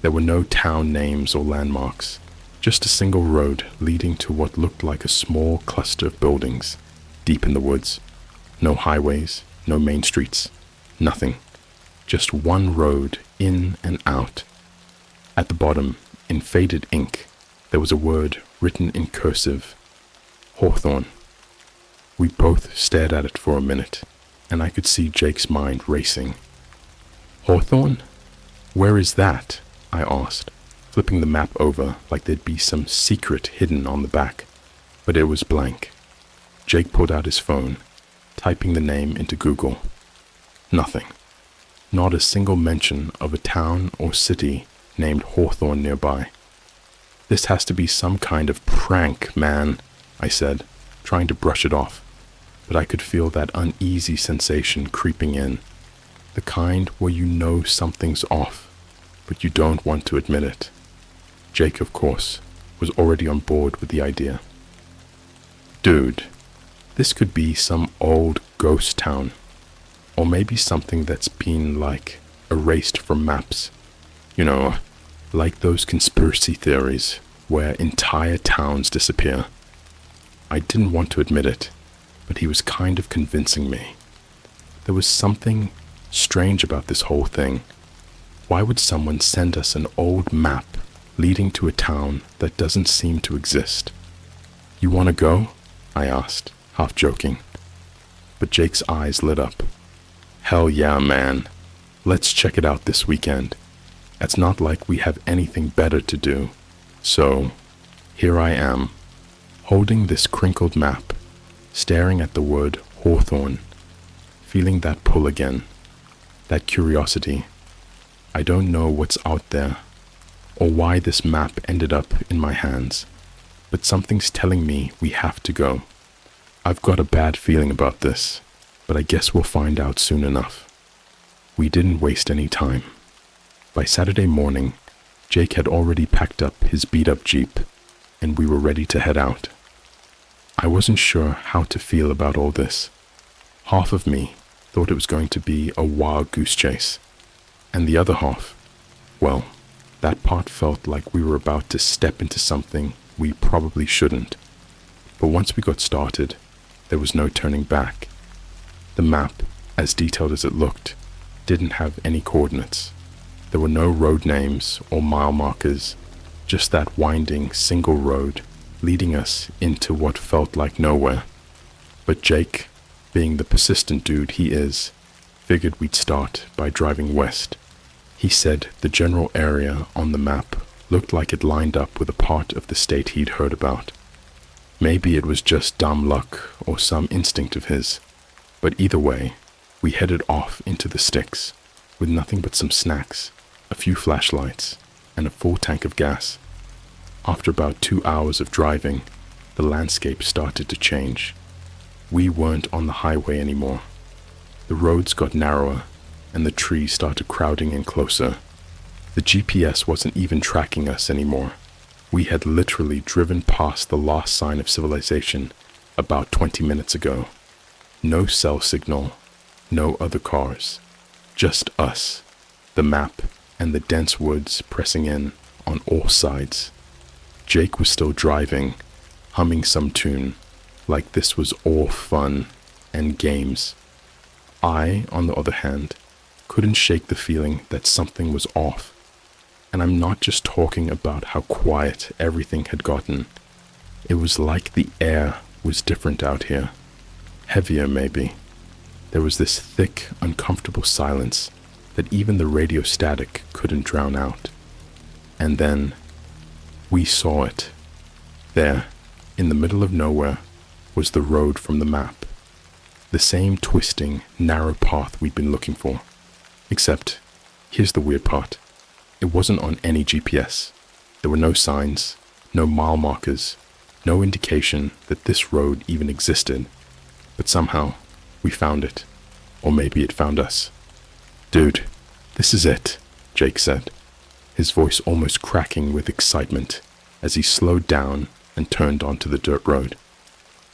There were no town names or landmarks, just a single road leading to what looked like a small cluster of buildings, deep in the woods. No highways, no main streets, nothing. Just one road in and out. At the bottom, in faded ink, there was a word written in cursive. Hawthorne. We both stared at it for a minute, and I could see Jake's mind racing. "Hawthorne? Where is that?" I asked, flipping the map over like there'd be some secret hidden on the back. But it was blank. Jake pulled out his phone, typing the name into Google. Nothing. Not a single mention of a town or city named Hawthorne nearby. This has to be some kind of prank, man, I said, trying to brush it off, but I could feel that uneasy sensation creeping in, the kind where you know something's off, but you don't want to admit it. Jake, of course, was already on board with the idea. Dude, this could be some old ghost town, or maybe something that's been, like, erased from maps. You know, like those conspiracy theories where entire towns disappear. I didn't want to admit it, but he was kind of convincing me. There was something strange about this whole thing. Why would someone send us an old map leading to a town that doesn't seem to exist? You want to go? I asked, half joking. But Jake's eyes lit up. Hell yeah, man. Let's check it out this weekend. It's not like we have anything better to do. So, here I am, holding this crinkled map, staring at the word Hawthorne, feeling that pull again, that curiosity. I don't know what's out there, or why this map ended up in my hands, but something's telling me we have to go. I've got a bad feeling about this, but I guess we'll find out soon enough. We didn't waste any time. By Saturday morning, Jake had already packed up his beat-up Jeep, and we were ready to head out. I wasn't sure how to feel about all this. Half of me thought it was going to be a wild goose chase, and the other half, well, that part felt like we were about to step into something we probably shouldn't. But once we got started, there was no turning back. The map, as detailed as it looked, didn't have any coordinates. There were no road names or mile markers, just that winding single road leading us into what felt like nowhere. But Jake, being the persistent dude he is, figured we'd start by driving west. He said the general area on the map looked like it lined up with a part of the state he'd heard about. Maybe it was just dumb luck or some instinct of his, but either way, we headed off into the sticks with nothing but some snacks, a few flashlights, and a full tank of gas. After about 2 hours of driving, the landscape started to change. We weren't on the highway anymore. The roads got narrower, and the trees started crowding in closer. The GPS wasn't even tracking us anymore. We had literally driven past the last sign of civilization about 20 minutes ago. No cell signal, no other cars, just us, the map, and the dense woods pressing in on all sides. Jake was still driving, humming some tune, like this was all fun and games. I, on the other hand, couldn't shake the feeling that something was off. And I'm not just talking about how quiet everything had gotten. It was like the air was different out here. Heavier, maybe. There was this thick, uncomfortable silence that even the radio static couldn't drown out. And then, we saw it. There, in the middle of nowhere, was the road from the map. The same twisting, narrow path we'd been looking for. Except, here's the weird part. It wasn't on any GPS. There were no signs, no mile markers, no indication that this road even existed. But somehow, we found it. Or maybe it found us. Dude, this is it, Jake said, his voice almost cracking with excitement as he slowed down and turned onto the dirt road.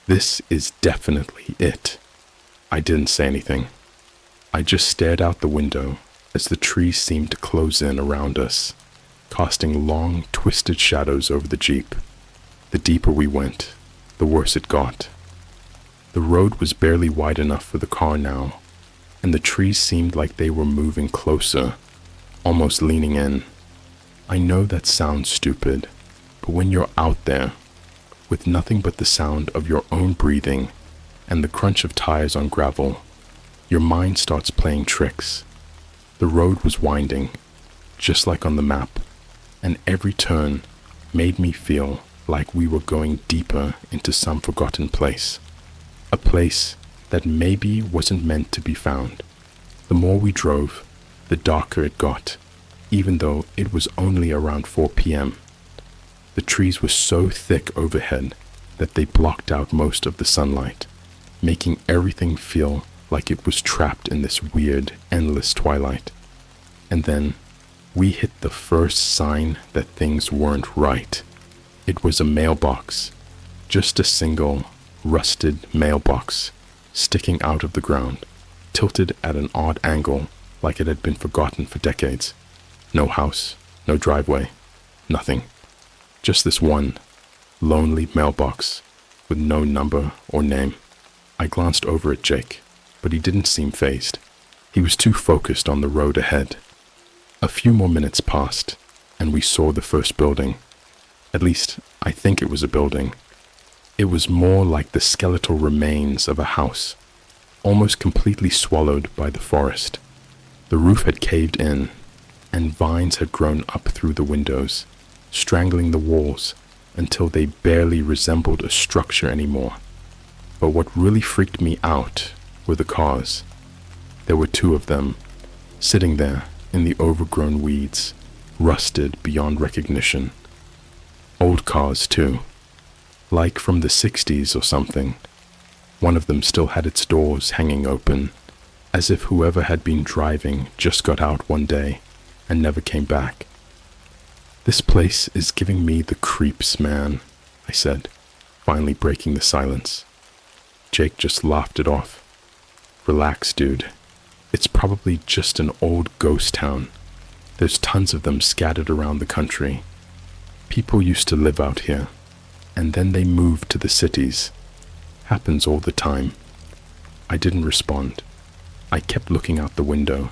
This is definitely it. I didn't say anything. I just stared out the window as the trees seemed to close in around us, casting long, twisted shadows over the Jeep. The deeper we went, the worse it got. The road was barely wide enough for the car now, and the trees seemed like they were moving closer, almost leaning in. I know that sounds stupid, but when you're out there, with nothing but the sound of your own breathing and the crunch of tires on gravel, your mind starts playing tricks. The road was winding, just like on the map, and every turn made me feel like we were going deeper into some forgotten place. A place that maybe wasn't meant to be found. The more we drove, the darker it got, even though it was only around 4 p.m. The The trees were so thick overhead that they blocked out most of the sunlight, making everything feel like it was trapped in this weird, endless twilight. And then we hit the first sign that things weren't right. It was a mailbox, just a single, rusted mailbox, sticking out of the ground, tilted at an odd angle like it had been forgotten for decades. No house, no driveway, nothing. Just this one lonely mailbox with no number or name. I glanced over at Jake, but he didn't seem fazed. He was too focused on the road ahead. A few more minutes passed, and we saw the first building. At least, I think it was a building. It was more like the skeletal remains of a house, almost completely swallowed by the forest. The roof had caved in, and vines had grown up through the windows, strangling the walls until they barely resembled a structure anymore. But what really freaked me out were the cars. There were two of them, sitting there in the overgrown weeds, rusted beyond recognition. Old cars, too, like from the 60s or something. One of them still had its doors hanging open, as if whoever had been driving just got out one day and never came back. "This place is giving me the creeps, man," I said, finally breaking the silence. Jake just laughed it off. "Relax, dude. It's probably just an old ghost town. There's tons of them scattered around the country. People used to live out here, and then they moved to the cities. Happens all the time." I didn't respond. I kept looking out the window,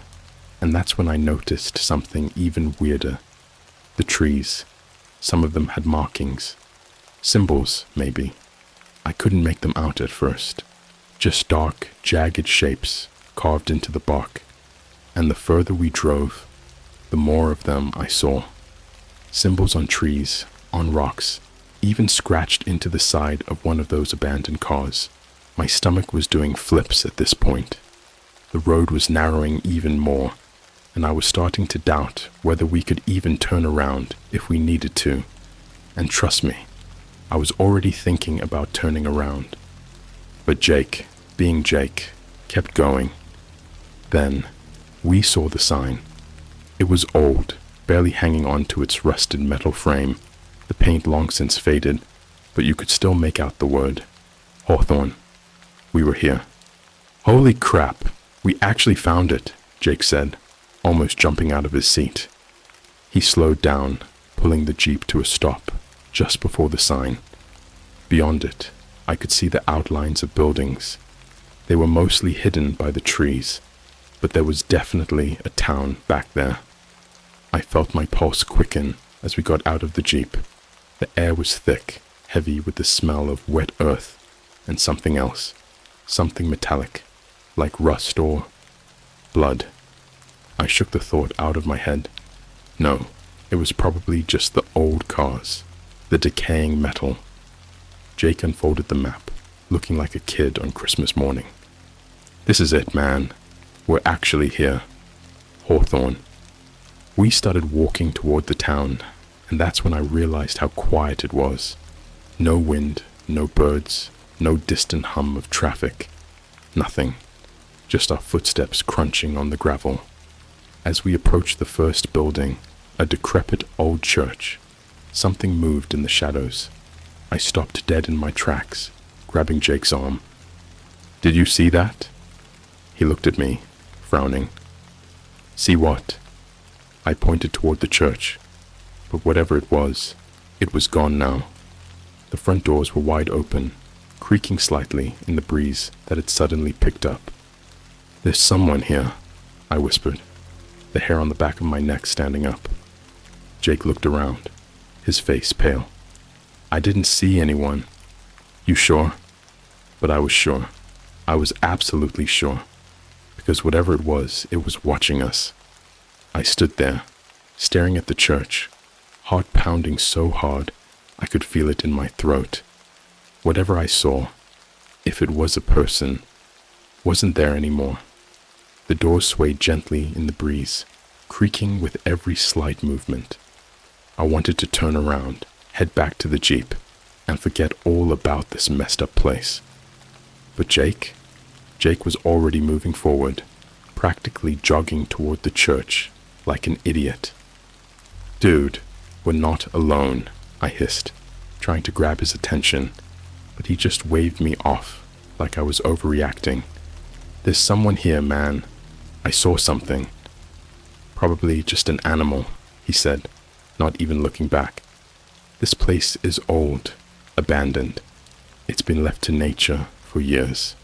and that's when I noticed something even weirder. The trees. Some of them had markings. Symbols, maybe. I couldn't make them out at first. Just dark, jagged shapes carved into the bark. And the further we drove, the more of them I saw. Symbols on trees, on rocks, even scratched into the side of one of those abandoned cars. My stomach was doing flips at this point. The road was narrowing even more, and I was starting to doubt whether we could even turn around if we needed to. And trust me, I was already thinking about turning around. But Jake, being Jake, kept going. Then, we saw the sign. It was old, barely hanging on to its rusted metal frame, the paint long since faded, but you could still make out the word. Hawthorne. We were here. "Holy crap, we actually found it," Jake said, almost jumping out of his seat. He slowed down, pulling the Jeep to a stop, just before the sign. Beyond it, I could see the outlines of buildings. They were mostly hidden by the trees, but there was definitely a town back there. I felt my pulse quicken as we got out of the Jeep. The air was thick, heavy with the smell of wet earth and something else, something metallic, like rust or blood. I shook the thought out of my head. No, it was probably just the old cars, the decaying metal. Jake unfolded the map, looking like a kid on Christmas morning. "This is it, man. We're actually here. Hawthorne." We started walking toward the town, and that's when I realized how quiet it was. No wind, no birds, no distant hum of traffic. Nothing. Just our footsteps crunching on the gravel. As we approached the first building, a decrepit old church, something moved in the shadows. I stopped dead in my tracks, grabbing Jake's arm. "Did you see that?" He looked at me, frowning. "See what?" I pointed toward the church, but whatever it was gone now. The front doors were wide open, creaking slightly in the breeze that had suddenly picked up. "There's someone here," I whispered, the hair on the back of my neck standing up. Jake looked around, his face pale. "I didn't see anyone." "You sure?" But I was sure. I was absolutely sure. Because whatever it was watching us. I stood there, staring at the church, heart pounding so hard I could feel it in my throat. Whatever I saw, if it was a person, wasn't there anymore. The doors swayed gently in the breeze, creaking with every slight movement. I wanted to turn around, head back to the Jeep, and forget all about this messed up place. But Jake was already moving forward, practically jogging toward the church like an idiot. "Dude, we're not alone," I hissed, trying to grab his attention, but he just waved me off like I was overreacting. "There's someone here, man. I saw something." "Probably just an animal," he said, not even looking back. "This place is old, abandoned. It's been left to nature for years.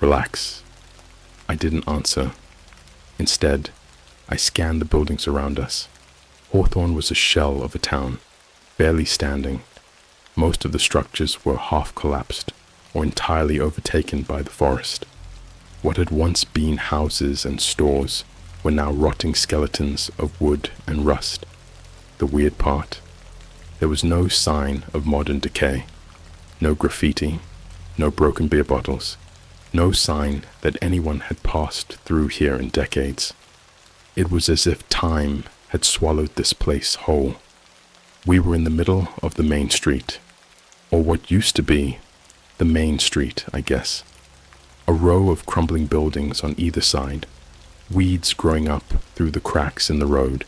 Relax." I didn't answer. Instead, I scanned the buildings around us. Hawthorne was a shell of a town, barely standing. Most of the structures were half collapsed or entirely overtaken by the forest. What had once been houses and stores were now rotting skeletons of wood and rust. The weird part, there was no sign of modern decay. No graffiti, no broken beer bottles, no sign that anyone had passed through here in decades. It was as if time had swallowed this place whole. We were in the middle of the main street, or what used to be the main street, I guess. A row of crumbling buildings on either side, weeds growing up through the cracks in the road,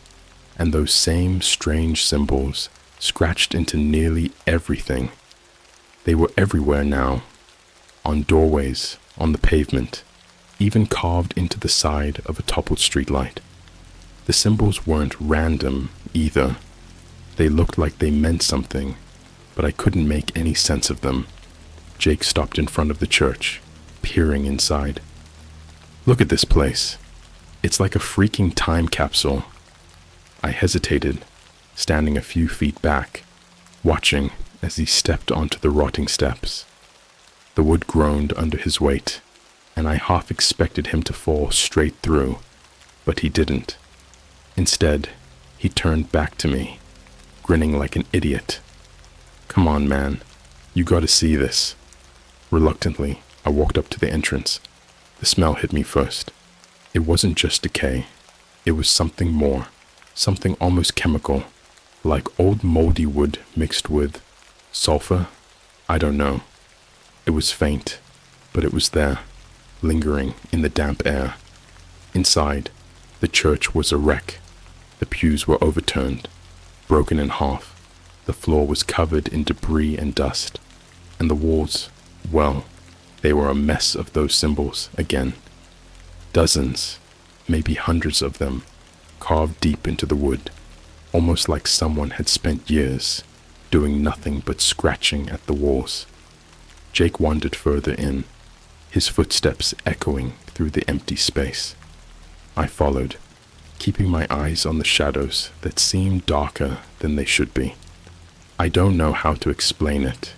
and those same strange symbols scratched into nearly everything. They were everywhere now, on doorways, on the pavement, even carved into the side of a toppled streetlight. The symbols weren't random either. They looked like they meant something, but I couldn't make any sense of them. Jake stopped in front of the church, peering inside. "Look at this place. It's like a freaking time capsule." I hesitated, standing a few feet back, watching as he stepped onto the rotting steps. The wood groaned under his weight, and I half expected him to fall straight through, but he didn't. Instead, he turned back to me, grinning like an idiot. "Come on, man. You gotta see this." Reluctantly, I walked up to the entrance. The smell hit me first. It wasn't just decay. It was something more, something almost chemical, like old moldy wood mixed with sulfur. I don't know. It was faint, but it was there, lingering in the damp air. Inside, the church was a wreck. The pews were overturned, broken in half. The floor was covered in debris and dust, and the walls, well, they were a mess of those symbols again. Dozens, maybe hundreds of them, carved deep into the wood, almost like someone had spent years doing nothing but scratching at the walls. Jake wandered further in, his footsteps echoing through the empty space. I followed, keeping my eyes on the shadows that seemed darker than they should be. I don't know how to explain it,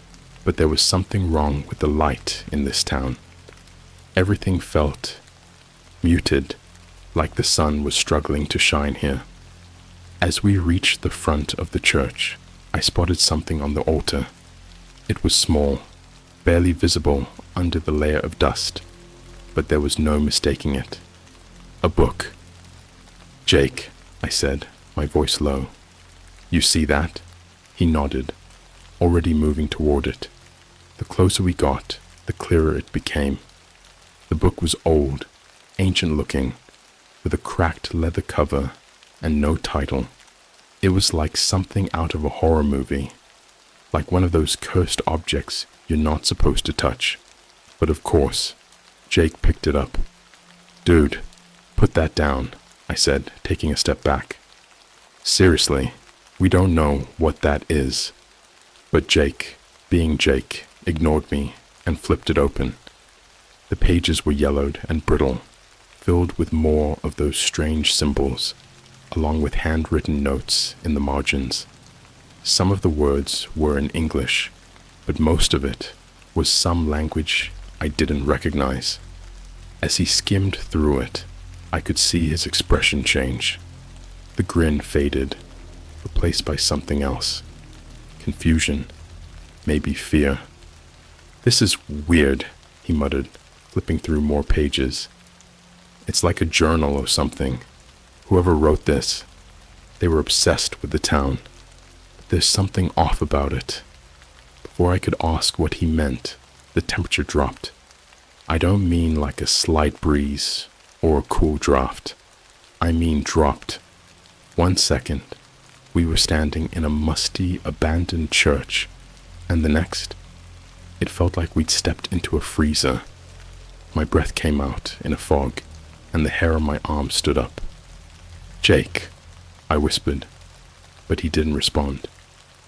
but there was something wrong with the light in this town. Everything felt muted, like the sun was struggling to shine here. As we reached the front of the church, I spotted something on the altar. It was small, barely visible under the layer of dust, but there was no mistaking it. A book. "Jake," I said, my voice low. "You see that?" He nodded, already moving toward it. The closer we got, the clearer it became. The book was old, ancient-looking, with a cracked leather cover and no title. It was like something out of a horror movie, like one of those cursed objects you're not supposed to touch. But of course, Jake picked it up. "Dude, put that down," I said, taking a step back. "Seriously, we don't know what that is." But Jake, being Jake, ignored me and flipped it open. The pages were yellowed and brittle, filled with more of those strange symbols, along with handwritten notes in the margins. Some of the words were in English, but most of it was some language I didn't recognize. As he skimmed through it, I could see his expression change. The grin faded, replaced by something else. Confusion, maybe fear. "This is weird," he muttered, flipping through more pages. "It's like a journal or something. Whoever wrote this, they were obsessed with the town. The There's something off about it. Before I could ask what he meant, the temperature dropped. I don't mean like a slight breeze or a cool draft. I mean dropped. 1 second, we were standing in a musty, abandoned church, and the next, it felt like we'd stepped into a freezer. My breath came out in a fog, and the hair on my arm stood up. "Jake," I whispered, but he didn't respond.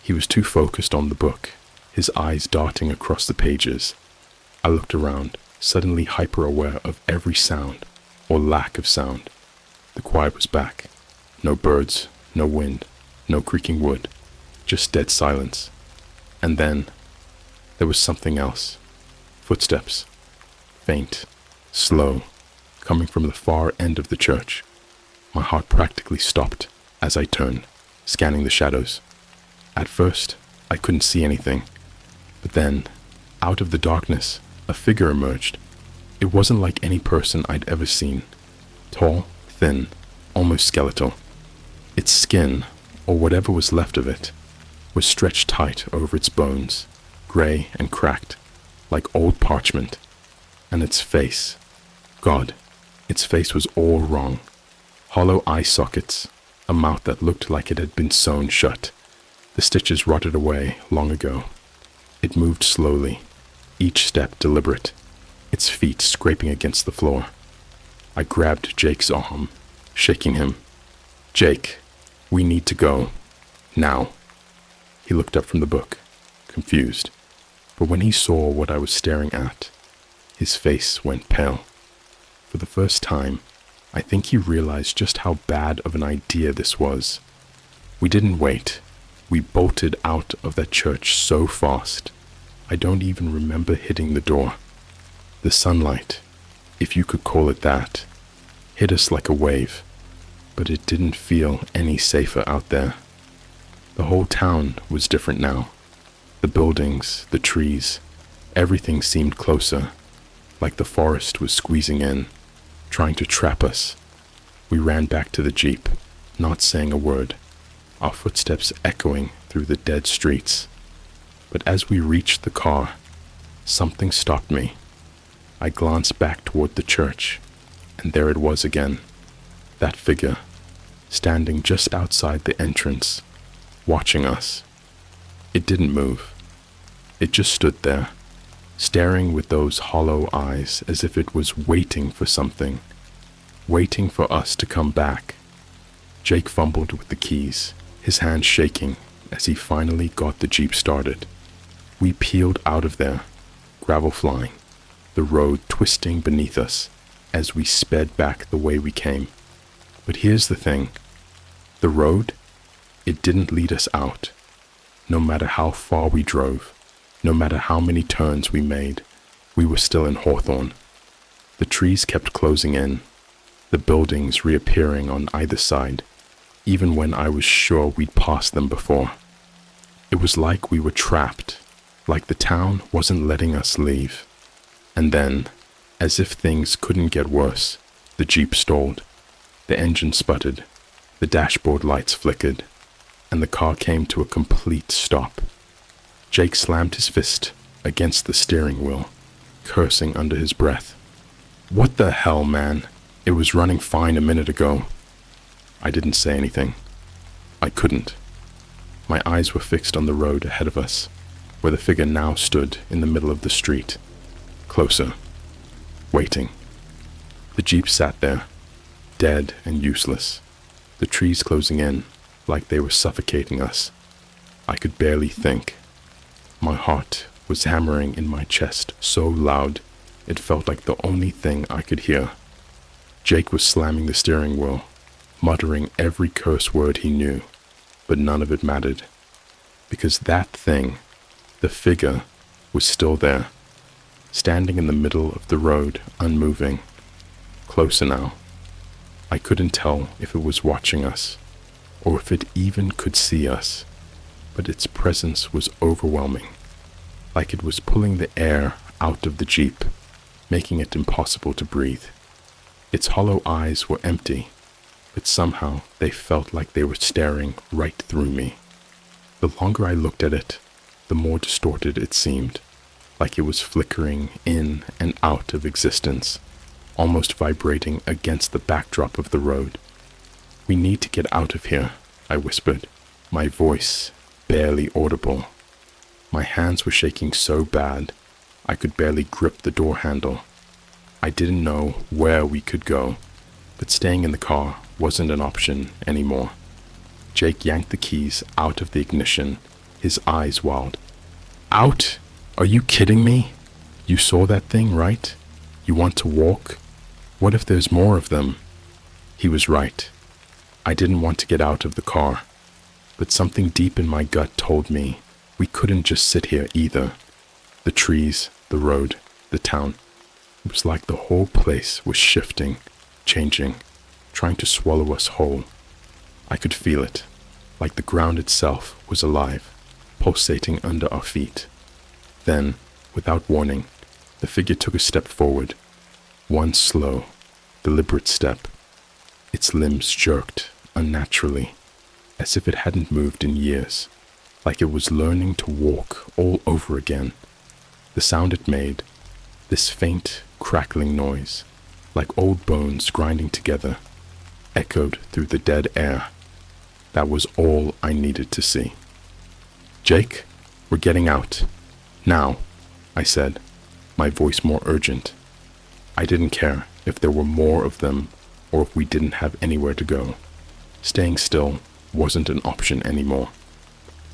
He was too focused on the book, his eyes darting across the pages. I looked around, suddenly hyper-aware of every sound, or lack of sound. The quiet was back. No birds, no wind, no creaking wood, just dead silence. And then, there was something else. Footsteps. Faint, slow, coming from the far end of the church. My heart practically stopped as I turned, scanning the shadows. At first, I couldn't see anything. But then, out of the darkness, a figure emerged. It wasn't like any person I'd ever seen. Tall, thin, almost skeletal. Its skin, or whatever was left of it, was stretched tight over its bones, gray and cracked, like old parchment. And its face, God, its face was all wrong. Hollow eye sockets, a mouth that looked like it had been sewn shut. The stitches rotted away long ago. It moved slowly, each step deliberate, its feet scraping against the floor. I grabbed Jake's arm, shaking him. "Jake, we need to go. Now." He looked up from the book, confused. But when he saw what I was staring at, his face went pale. For the first time, I think he realized just how bad of an idea this was. We didn't wait. We bolted out of that church so fast, I don't even remember hitting the door. The sunlight, if you could call it that, hit us like a wave, but it didn't feel any safer out there. The whole town was different now. The buildings, the trees, everything seemed closer, like the forest was squeezing in, trying to trap us. We ran back to the Jeep, not saying a word, our footsteps echoing through the dead streets. But as we reached the car, something stopped me. I glanced back toward the church, and there it was again, that figure, standing just outside the entrance, watching us. It didn't move. It just stood there, staring with those hollow eyes as if it was waiting for something, waiting for us to come back. Jake fumbled with the keys, his hand shaking as he finally got the Jeep started. We peeled out of there, gravel flying, the road twisting beneath us as we sped back the way we came. But here's the thing. The road, it didn't lead us out. No matter how far we drove, no matter how many turns we made, we were still in Hawthorne. The trees kept closing in, the buildings reappearing on either side, even when I was sure we'd passed them before. It was like we were trapped, like the town wasn't letting us leave. And then, as if things couldn't get worse, the Jeep stalled. The engine sputtered, the dashboard lights flickered, and the car came to a complete stop. Jake slammed his fist against the steering wheel, cursing under his breath. "What the hell, man? It was running fine a minute ago." I didn't say anything. I couldn't. My eyes were fixed on the road ahead of us, where the figure now stood in the middle of the street, closer, waiting. The Jeep sat there, dead and useless, the trees closing in like they were suffocating us. I could barely think. My heart was hammering in my chest so loud it felt like the only thing I could hear. Jake was slamming the steering wheel, muttering every curse word he knew, but none of it mattered, because that thing, the figure, was still there, standing in the middle of the road, unmoving, closer now. I couldn't tell if it was watching us, or if it even could see us, but its presence was overwhelming, like it was pulling the air out of the Jeep, making it impossible to breathe. Its hollow eyes were empty, but somehow they felt like they were staring right through me. The longer I looked at it, the more distorted it seemed, like it was flickering in and out of existence, almost vibrating against the backdrop of the road. "We need to get out of here," I whispered, my voice barely audible. My hands were shaking so bad, I could barely grip the door handle. I didn't know where we could go, but staying in the car wasn't an option anymore. Jake yanked the keys out of the ignition, his eyes wild. "Out? Are you kidding me? You saw that thing, right? You want to walk? What if there's more of them?" He was right. I didn't want to get out of the car, but something deep in my gut told me we couldn't just sit here either. The trees, the road, the town. It was like the whole place was shifting, changing, trying to swallow us whole. I could feel it, like the ground itself was alive, pulsating under our feet. Then, without warning, the figure took a step forward, one slow, deliberate step. Its limbs jerked unnaturally, as if it hadn't moved in years, like it was learning to walk all over again. The sound it made, this faint, crackling noise, like old bones grinding together, echoed through the dead air. That was all I needed to see. "Jake, we're getting out. Now," I said, my voice more urgent. I didn't care if there were more of them or if we didn't have anywhere to go. Staying still wasn't an option anymore.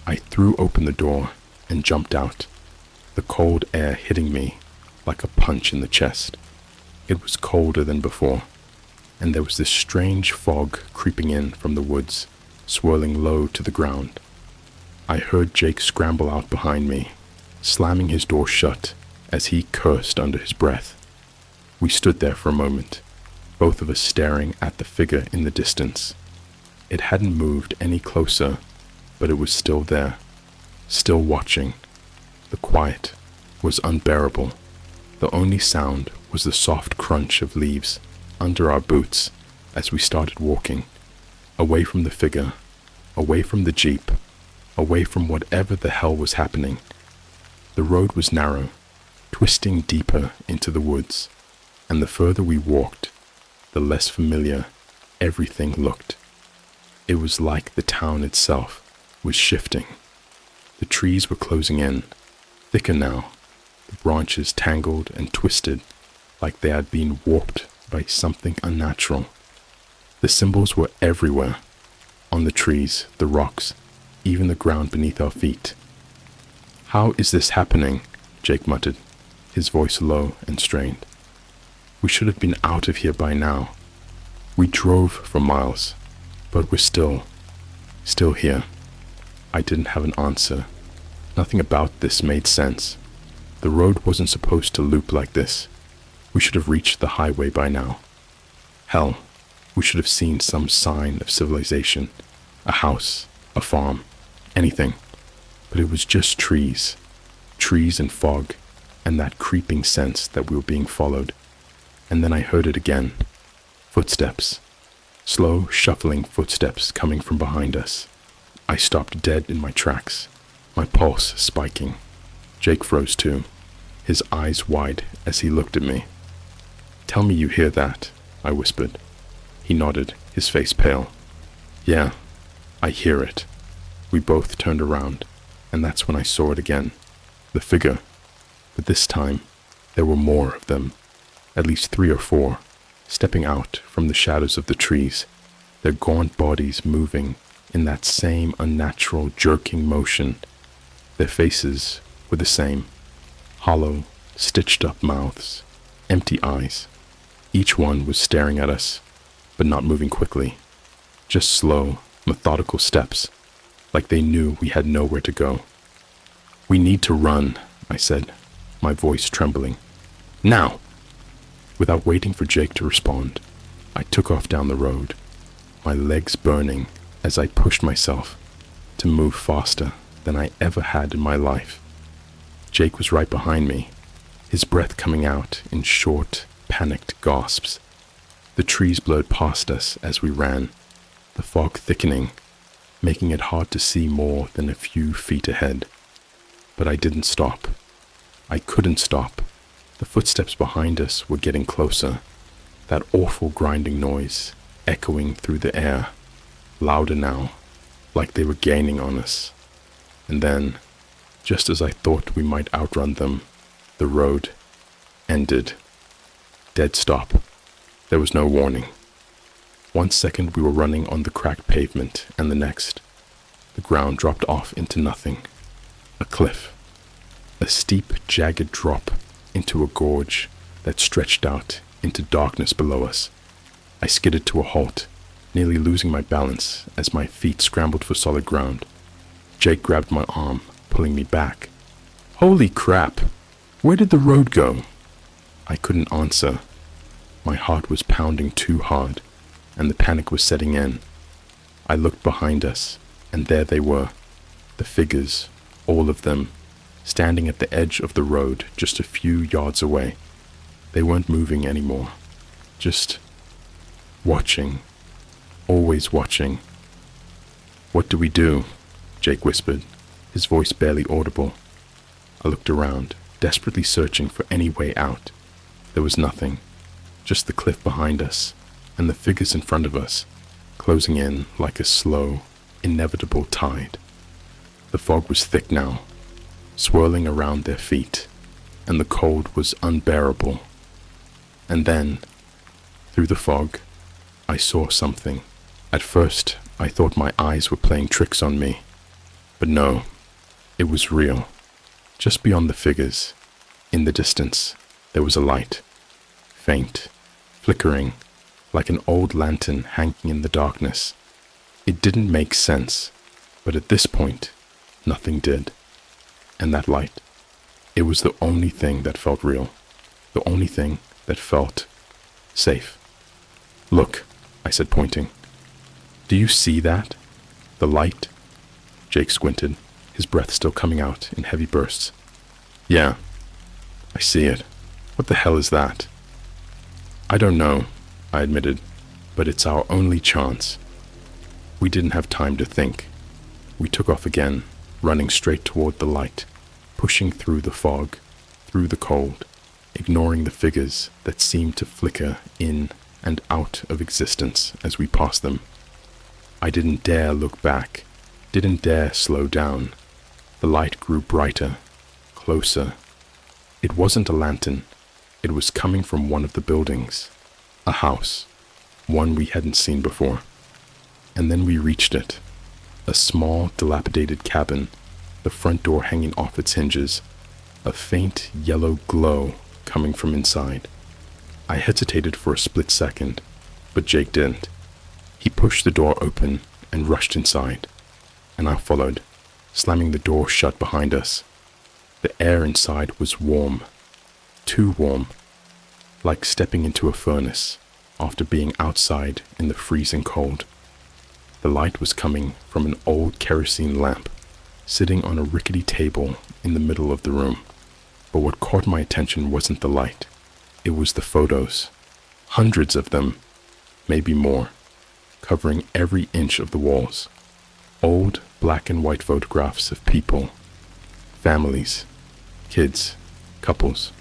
I threw open the door and jumped out, the cold air hitting me like a punch in the chest. It was colder than before, and there was this strange fog creeping in from the woods, swirling low to the ground. I heard Jake scramble out behind me, slamming his door shut as he cursed under his breath. We stood there for a moment, both of us staring at the figure in the distance. It hadn't moved any closer, but it was still there, still watching. The quiet was unbearable. The only sound was the soft crunch of leaves under our boots as we started walking, away from the figure, away from the jeep, away from whatever the hell was happening. The road was narrow, twisting deeper into the woods, and the further we walked, the less familiar everything looked. It was like the town itself was shifting. The trees were closing in, thicker now, the branches tangled and twisted like they had been warped by something unnatural. The symbols were everywhere, on the trees, the rocks, even the ground beneath our feet. "How is this happening?" Jake muttered, his voice low and strained. "We should have been out of here by now. We drove for miles, but we're still here." I didn't have an answer. Nothing about this made sense. The road wasn't supposed to loop like this. We should have reached the highway by now. Hell, we should have seen some sign of civilization, a house, a farm, anything. But it was just trees and fog, and that creeping sense that we were being followed. And then I heard it again. Footsteps. Slow, shuffling footsteps coming from behind us. I stopped dead in my tracks, my pulse spiking. Jake froze too, his eyes wide as he looked at me. "Tell me you hear that," I whispered. He nodded, his face pale. "Yeah, I hear it." We both turned around, and that's when I saw it again. The figure. But this time, there were more of them, at least 3 or 4, stepping out from the shadows of the trees, their gaunt bodies moving in that same unnatural jerking motion. Their faces were the same, hollow, stitched-up mouths, empty eyes. Each one was staring at us, but not moving quickly, just slow, methodical steps, like they knew we had nowhere to go. "We need to run," I said, my voice trembling. "Now!" Without waiting for Jake to respond, I took off down the road, my legs burning as I pushed myself to move faster than I ever had in my life. Jake was right behind me, his breath coming out in short, panicked gasps. The trees blurred past us as we ran, the fog thickening. making it hard to see more than a few feet ahead. But I didn't stop. I couldn't stop. The footsteps behind us were getting closer, that awful grinding noise echoing through the air, louder now, like they were gaining on us. And then, just as I thought we might outrun them, the road ended. Dead stop. There was no warning. 1 second we were running on the cracked pavement, and the next, the ground dropped off into nothing. A cliff. A steep, jagged drop into a gorge that stretched out into darkness below us. I skidded to a halt, nearly losing my balance as my feet scrambled for solid ground. Jake grabbed my arm, pulling me back. Holy crap! Where did the road go? I couldn't answer. My heart was pounding too hard, and the panic was setting in. I looked behind us, and there they were, the figures, all of them, standing at the edge of the road just a few yards away. They weren't moving anymore, just watching, always watching. What do we do? Jake whispered, his voice barely audible. I looked around, desperately searching for any way out. There was nothing, just the cliff behind us, and the figures in front of us, closing in like a slow, inevitable tide. The fog was thick now, swirling around their feet, and the cold was unbearable. And then, through the fog, I saw something. At first, I thought my eyes were playing tricks on me. But no, it was real. Just beyond the figures, in the distance, there was a light. Faint, flickering, like an old lantern hanging in the darkness. It didn't make sense, but at this point, nothing did. And that light, it was the only thing that felt real, the only thing that felt safe. Look, I said, pointing. Do you see that? The light? Jake squinted, his breath still coming out in heavy bursts. Yeah, I see it. What the hell is that? I don't know, I admitted, but it's our only chance. We didn't have time to think. We took off again, running straight toward the light, pushing through the fog, through the cold, ignoring the figures that seemed to flicker in and out of existence as we passed them. I didn't dare look back, didn't dare slow down. The light grew brighter, closer. It wasn't a lantern. It was coming from one of the buildings. A house, one we hadn't seen before. And then we reached it. A small, dilapidated cabin, the front door hanging off its hinges, a faint yellow glow coming from inside. I hesitated for a split second, but Jake didn't. He pushed the door open and rushed inside, and I followed, slamming the door shut behind us. The air inside was warm, too warm, like stepping into a furnace after being outside in the freezing cold. The light was coming from an old kerosene lamp sitting on a rickety table in the middle of the room. But what caught my attention wasn't the light. It was the photos. Hundreds of them, maybe more, covering every inch of the walls. Old black and white photographs of people, families, kids, couples,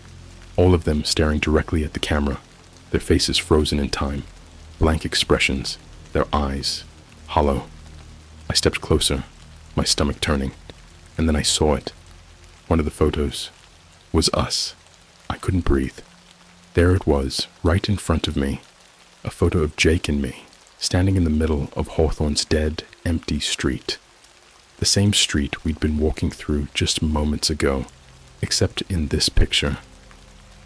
all of them staring directly at the camera, their faces frozen in time, blank expressions, their eyes hollow. I stepped closer, my stomach turning, and then I saw it. One of the photos was us. I couldn't breathe. There it was, right in front of me, a photo of Jake and me, standing in the middle of Hawthorne's dead, empty street. The same street we'd been walking through just moments ago, except in this picture.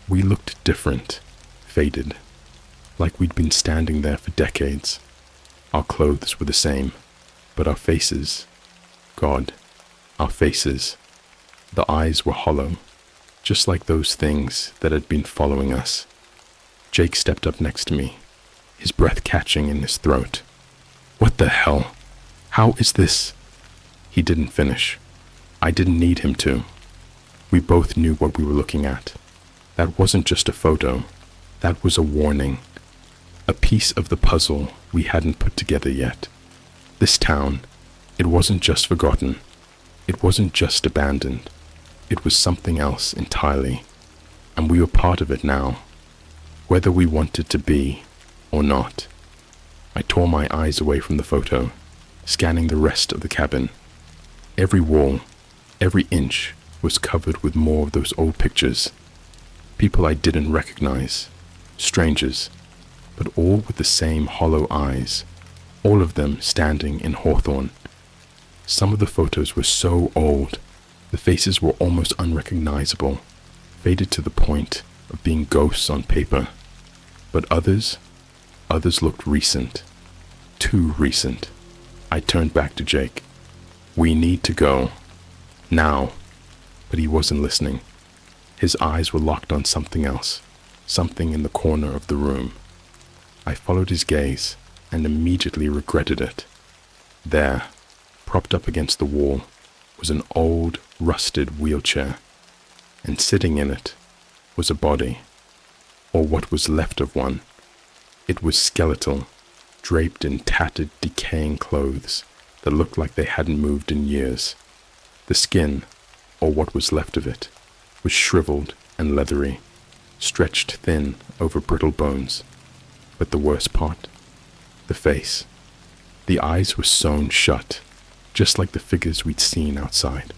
We looked different, faded, like we'd been standing there for decades. Our clothes were the same, but our faces, God, our faces, the eyes were hollow, just like those things that had been following us. Jake stepped up next to me, his breath catching in his throat. What the hell? How is this? He didn't finish. I didn't need him to. We both knew what we were looking at. That wasn't just a photo. That was a warning. A piece of the puzzle we hadn't put together yet. This town, It wasn't just forgotten. It wasn't just abandoned. It was something else entirely, and we were part of it now, whether we wanted to be or not. I tore my eyes away from the photo, scanning the rest of the cabin. Every wall, every inch was covered with more of those old pictures. People I didn't recognize, strangers, but all with the same hollow eyes, all of them standing in hawthorn. Some of the photos were so old, the faces were almost unrecognizable, faded to the point of being ghosts on paper. But others looked recent, too recent. I turned back to Jake. We need to go. Now. But he wasn't listening. His eyes were locked on something else, something in the corner of the room. I followed his gaze and immediately regretted it. There, propped up against the wall, was an old, rusted wheelchair, and sitting in it was a body, or what was left of one. It was skeletal, draped in tattered, decaying clothes that looked like they hadn't moved in years. The skin, or what was left of it, was shriveled and leathery, stretched thin over brittle bones. But the worst part, the face. The eyes were sewn shut, just like the figures we'd seen outside.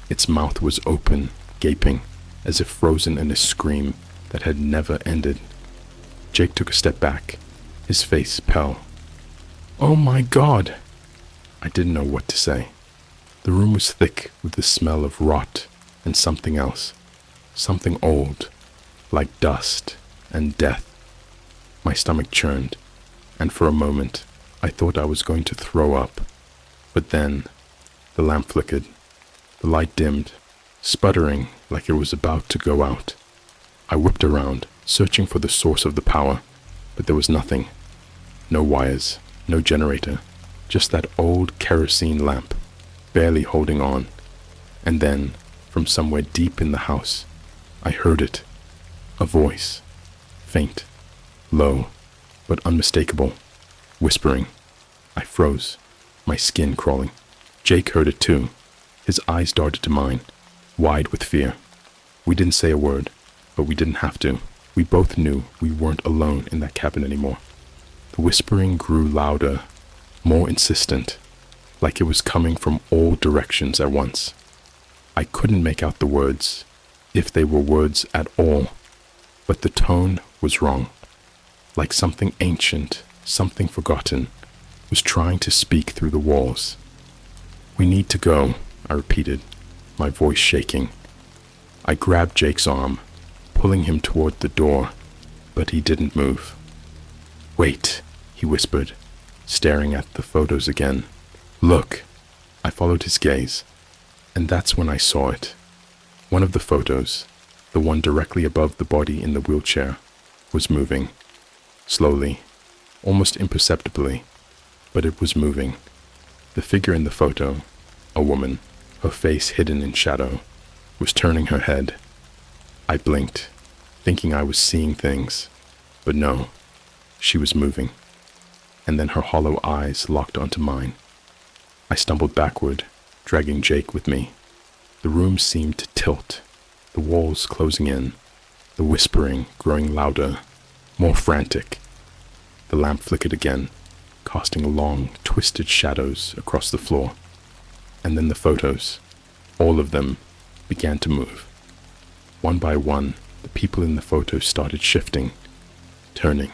Its mouth was open, gaping, as if frozen in a scream that had never ended. Jake took a step back, his face pale. "Oh my God!" I didn't know what to say. The room was thick with the smell of rot and something else, something old, like dust and death. My stomach churned, and for a moment I thought I was going to throw up. But then the lamp flickered, the light dimmed, sputtering like it was about to go out. I whipped around, searching for the source of the power, but there was nothing. No wires, no generator, just that old kerosene lamp, barely holding on. And then, from somewhere deep in the house, I heard it. A voice, faint, low, but unmistakable, whispering. I froze, my skin crawling. Jake heard it too. His eyes darted to mine, wide with fear. We didn't say a word, but we didn't have to. We both knew we weren't alone in that cabin anymore. The whispering grew louder, more insistent, like it was coming from all directions at once. I couldn't make out the words, if they were words at all, but the tone was wrong. Like something ancient, something forgotten, was trying to speak through the walls. "We need to go," I repeated, my voice shaking. I grabbed Jake's arm, pulling him toward the door, but he didn't move. "Wait," he whispered, staring at the photos again. "Look." I followed his gaze, and that's when I saw it. One of the photos, the one directly above the body in the wheelchair, was moving. Slowly, almost imperceptibly, but it was moving. The figure in the photo, a woman, her face hidden in shadow, was turning her head. I blinked, thinking I was seeing things, but no, she was moving. And then her hollow eyes locked onto mine. I stumbled backward, dragging Jake with me. The room seemed to tilt, the walls closing in, the whispering growing louder, more frantic. The lamp flickered again, casting long, twisted shadows across the floor. And then the photos, all of them, began to move. One by one, the people in the photos started shifting, turning,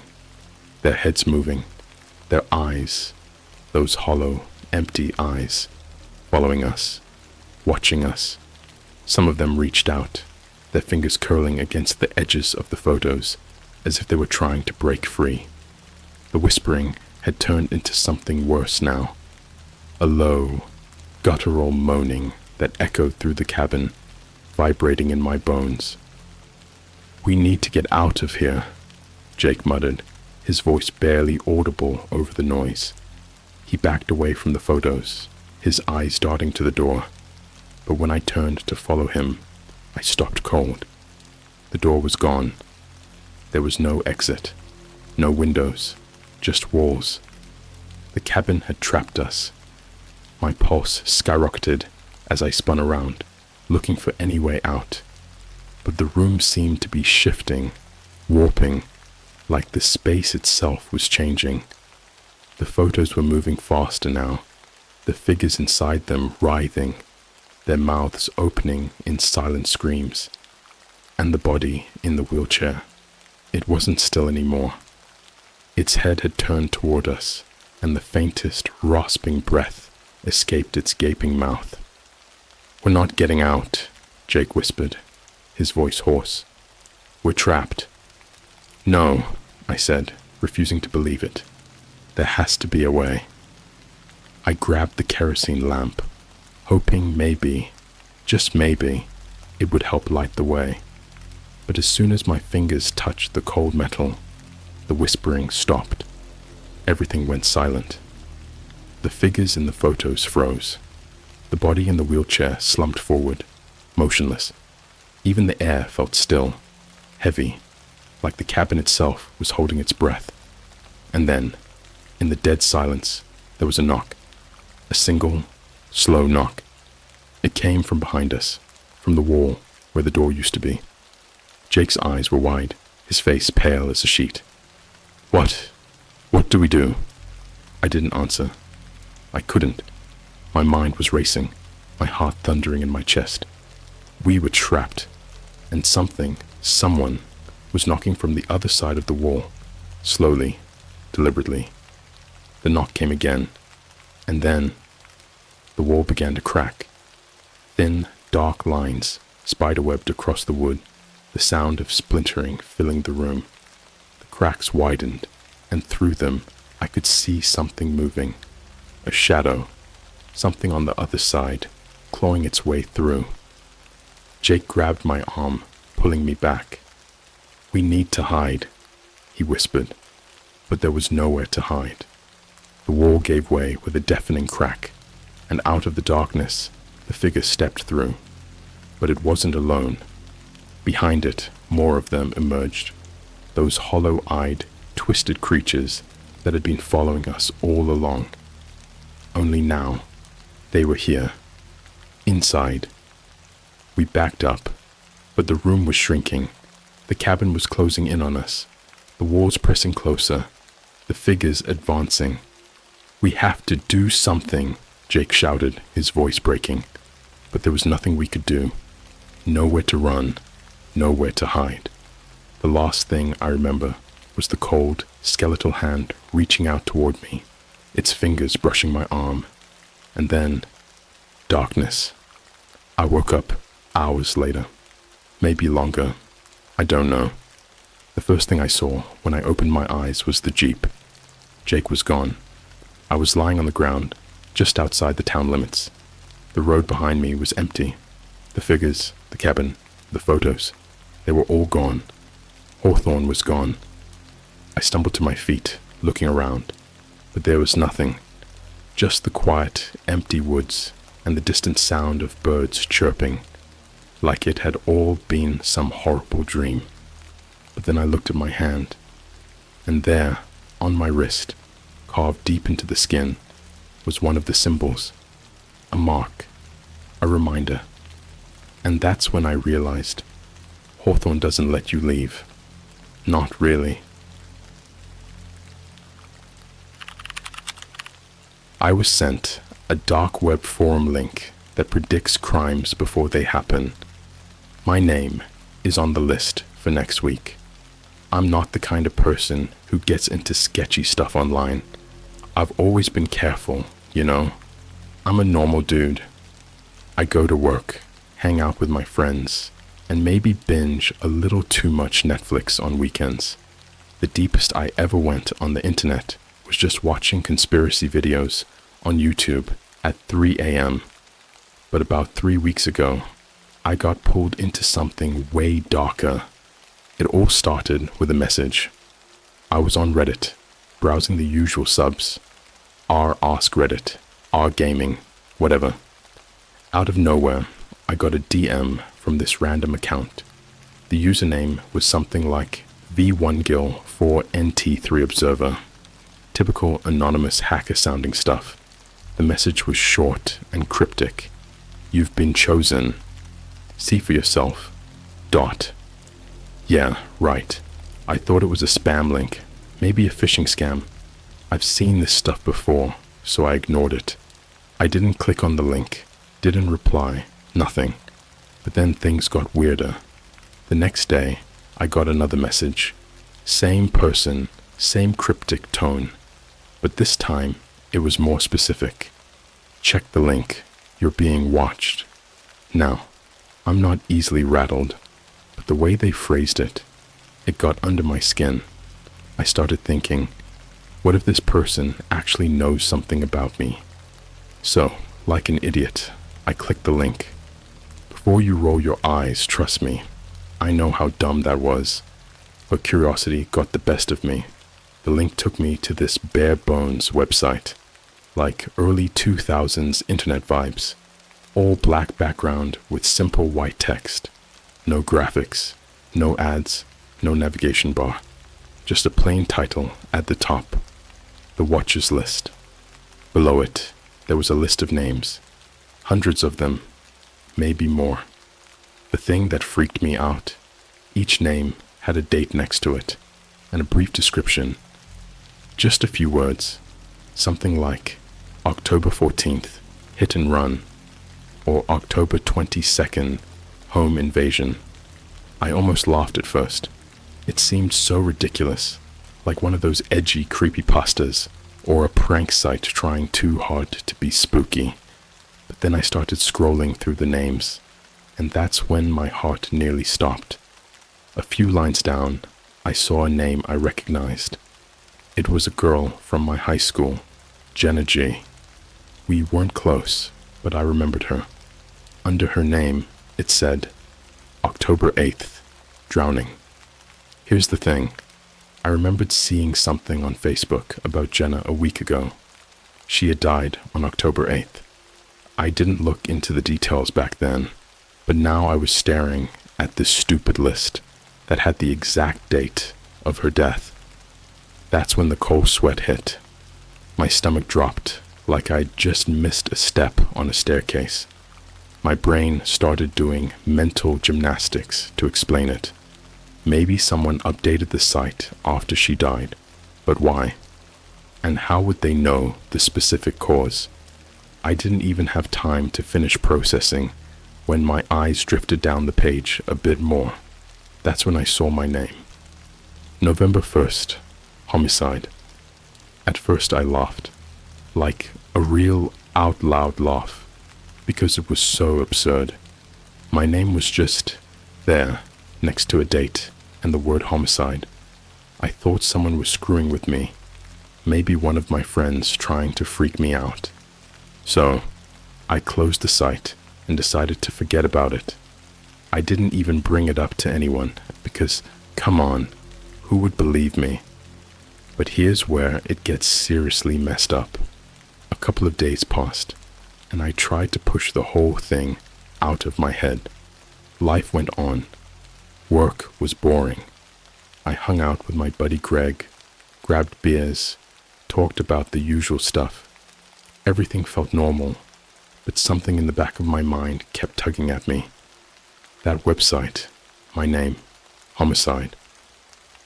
their heads moving, their eyes, those hollow, empty eyes, following us, watching us. Some of them reached out, their fingers curling against the edges of the photos, as if they were trying to break free. The whispering had turned into something worse now, a low, guttural moaning that echoed through the cabin, vibrating in my bones. "We need to get out of here," Jake muttered, his voice barely audible over the noise. He backed away from the photos, his eyes darting to the door. But when I turned to follow him, I stopped cold. The door was gone. There was no exit, no windows, just walls. The cabin had trapped us. My pulse skyrocketed as I spun around, looking for any way out. But the room seemed to be shifting, warping, like the space itself was changing. The photos were moving faster now, the figures inside them writhing, their mouths opening in silent screams. And the body in the wheelchair, it wasn't still anymore. Its head had turned toward us, and the faintest, rasping breath escaped its gaping mouth. "We're not getting out," Jake whispered, his voice hoarse. "We're trapped." "No," I said, refusing to believe it. "There has to be a way." I grabbed the kerosene lamp, hoping maybe, just maybe, it would help light the way. But as soon as my fingers touched the cold metal, the whispering stopped. Everything went silent. The figures in the photos froze. The body in the wheelchair slumped forward, motionless. Even the air felt still, heavy, like the cabin itself was holding its breath. And then, in the dead silence, there was a knock. A single, slow knock. It came from behind us, from the wall where the door used to be. Jake's eyes were wide, his face pale as a sheet. What do we do?" I didn't answer. I couldn't. My mind was racing, my heart thundering in my chest. We were trapped, and someone, was knocking from the other side of the wall, slowly, deliberately. The knock came again, and then the wall began to crack. Thin, dark lines spiderwebbed across the wood, the sound of splintering filling the room. The cracks widened, and through them I could see something moving. A shadow, something on the other side, clawing its way through. Jake grabbed my arm, pulling me back. "We need to hide," he whispered, but there was nowhere to hide. The wall gave way with a deafening crack, and out of the darkness, the figure stepped through. But it wasn't alone. Behind it, more of them emerged, those hollow-eyed, twisted creatures that had been following us all along. Only now, they were here, inside. We backed up, but the room was shrinking. The cabin was closing in on us, the walls pressing closer, the figures advancing. "We have to do something," Jake shouted, his voice breaking. But there was nothing we could do. Nowhere to run, nowhere to hide. The last thing I remember was the cold, skeletal hand reaching out toward me, its fingers brushing my arm. And then, darkness. I woke up hours later, maybe longer. I don't know. The first thing I saw when I opened my eyes was the Jeep. Jake was gone. I was lying on the ground, just outside the town limits. The road behind me was empty. The figures, the cabin, the photos, they were all gone. Hawthorne was gone. I stumbled to my feet, looking around, but there was nothing. Just the quiet, empty woods and the distant sound of birds chirping, like it had all been some horrible dream. But then I looked at my hand, and there, on my wrist, carved deep into the skin, was one of the symbols, a mark, a reminder. And that's when I realized Hawthorne doesn't let you leave. Not really. I was sent a dark web forum link that predicts crimes before they happen. My name is on the list for next week. I'm not the kind of person who gets into sketchy stuff online. I've always been careful, you know. I'm a normal dude. I go to work, hang out with my friends, and maybe binge a little too much Netflix on weekends. The deepest I ever went on the internet was just watching conspiracy videos on YouTube at 3 a.m. But about 3 weeks ago, I got pulled into something way darker. It all started with a message. I was on Reddit, browsing the usual subs. R Ask Reddit, R Gaming, whatever. Out of nowhere, I got a DM from this random account. The username was something like V1Gil4NT3Observer. Typical anonymous hacker sounding stuff. The message was short and cryptic. You've been chosen. See for yourself. Dot. Yeah, right. I thought it was a spam link, maybe a phishing scam. I've seen this stuff before, so I ignored it. I didn't click on the link, didn't reply, nothing. But then things got weirder. The next day, I got another message. Same person, same cryptic tone. But this time, it was more specific. Check the link. You're being watched. Now, I'm not easily rattled, but the way they phrased it, it got under my skin. I started thinking, what if this person actually knows something about me? So, like an idiot, I clicked the link. Before you roll your eyes, trust me, I know how dumb that was. But curiosity got the best of me. The link took me to this bare bones website, like early 2000s internet vibes. All black background with simple white text. No graphics, no ads, no navigation bar. Just a plain title at the top. The Watchers List. Below it, there was a list of names. Hundreds of them, maybe more. The thing that freaked me out, each name had a date next to it, and a brief description. Just a few words. Something like October 14th, hit and run, or October 22nd, home invasion. I almost laughed at first. It seemed so ridiculous, like one of those edgy creepypastas, or a prank site trying too hard to be spooky. But then I started scrolling through the names, and that's when my heart nearly stopped. A few lines down, I saw a name I recognized. It was a girl from my high school, Jenna G. We weren't close, but I remembered her. Under her name, it said, October 8th, drowning. Here's the thing. I remembered seeing something on Facebook about Jenna a week ago. She had died on October 8th. I didn't look into the details back then, but now I was staring at this stupid list that had the exact date of her death. That's when the cold sweat hit. My stomach dropped like I'd just missed a step on a staircase. My brain started doing mental gymnastics to explain it. Maybe someone updated the site after she died, but why? And how would they know the specific cause? I didn't even have time to finish processing when my eyes drifted down the page a bit more. That's when I saw my name. November 1st, homicide. At first I laughed, like a real out loud laugh, because it was so absurd. My name was just there, next to a date and the word homicide. I thought someone was screwing with me, maybe one of my friends trying to freak me out. So, I closed the site and decided to forget about it. I didn't even bring it up to anyone because, come on, who would believe me? But here's where it gets seriously messed up. A couple of days passed, and I tried to push the whole thing out of my head. Life went on. Work was boring. I hung out with my buddy Greg, grabbed beers, talked about the usual stuff. Everything felt normal, but something in the back of my mind kept tugging at me. That website, my name, homicide.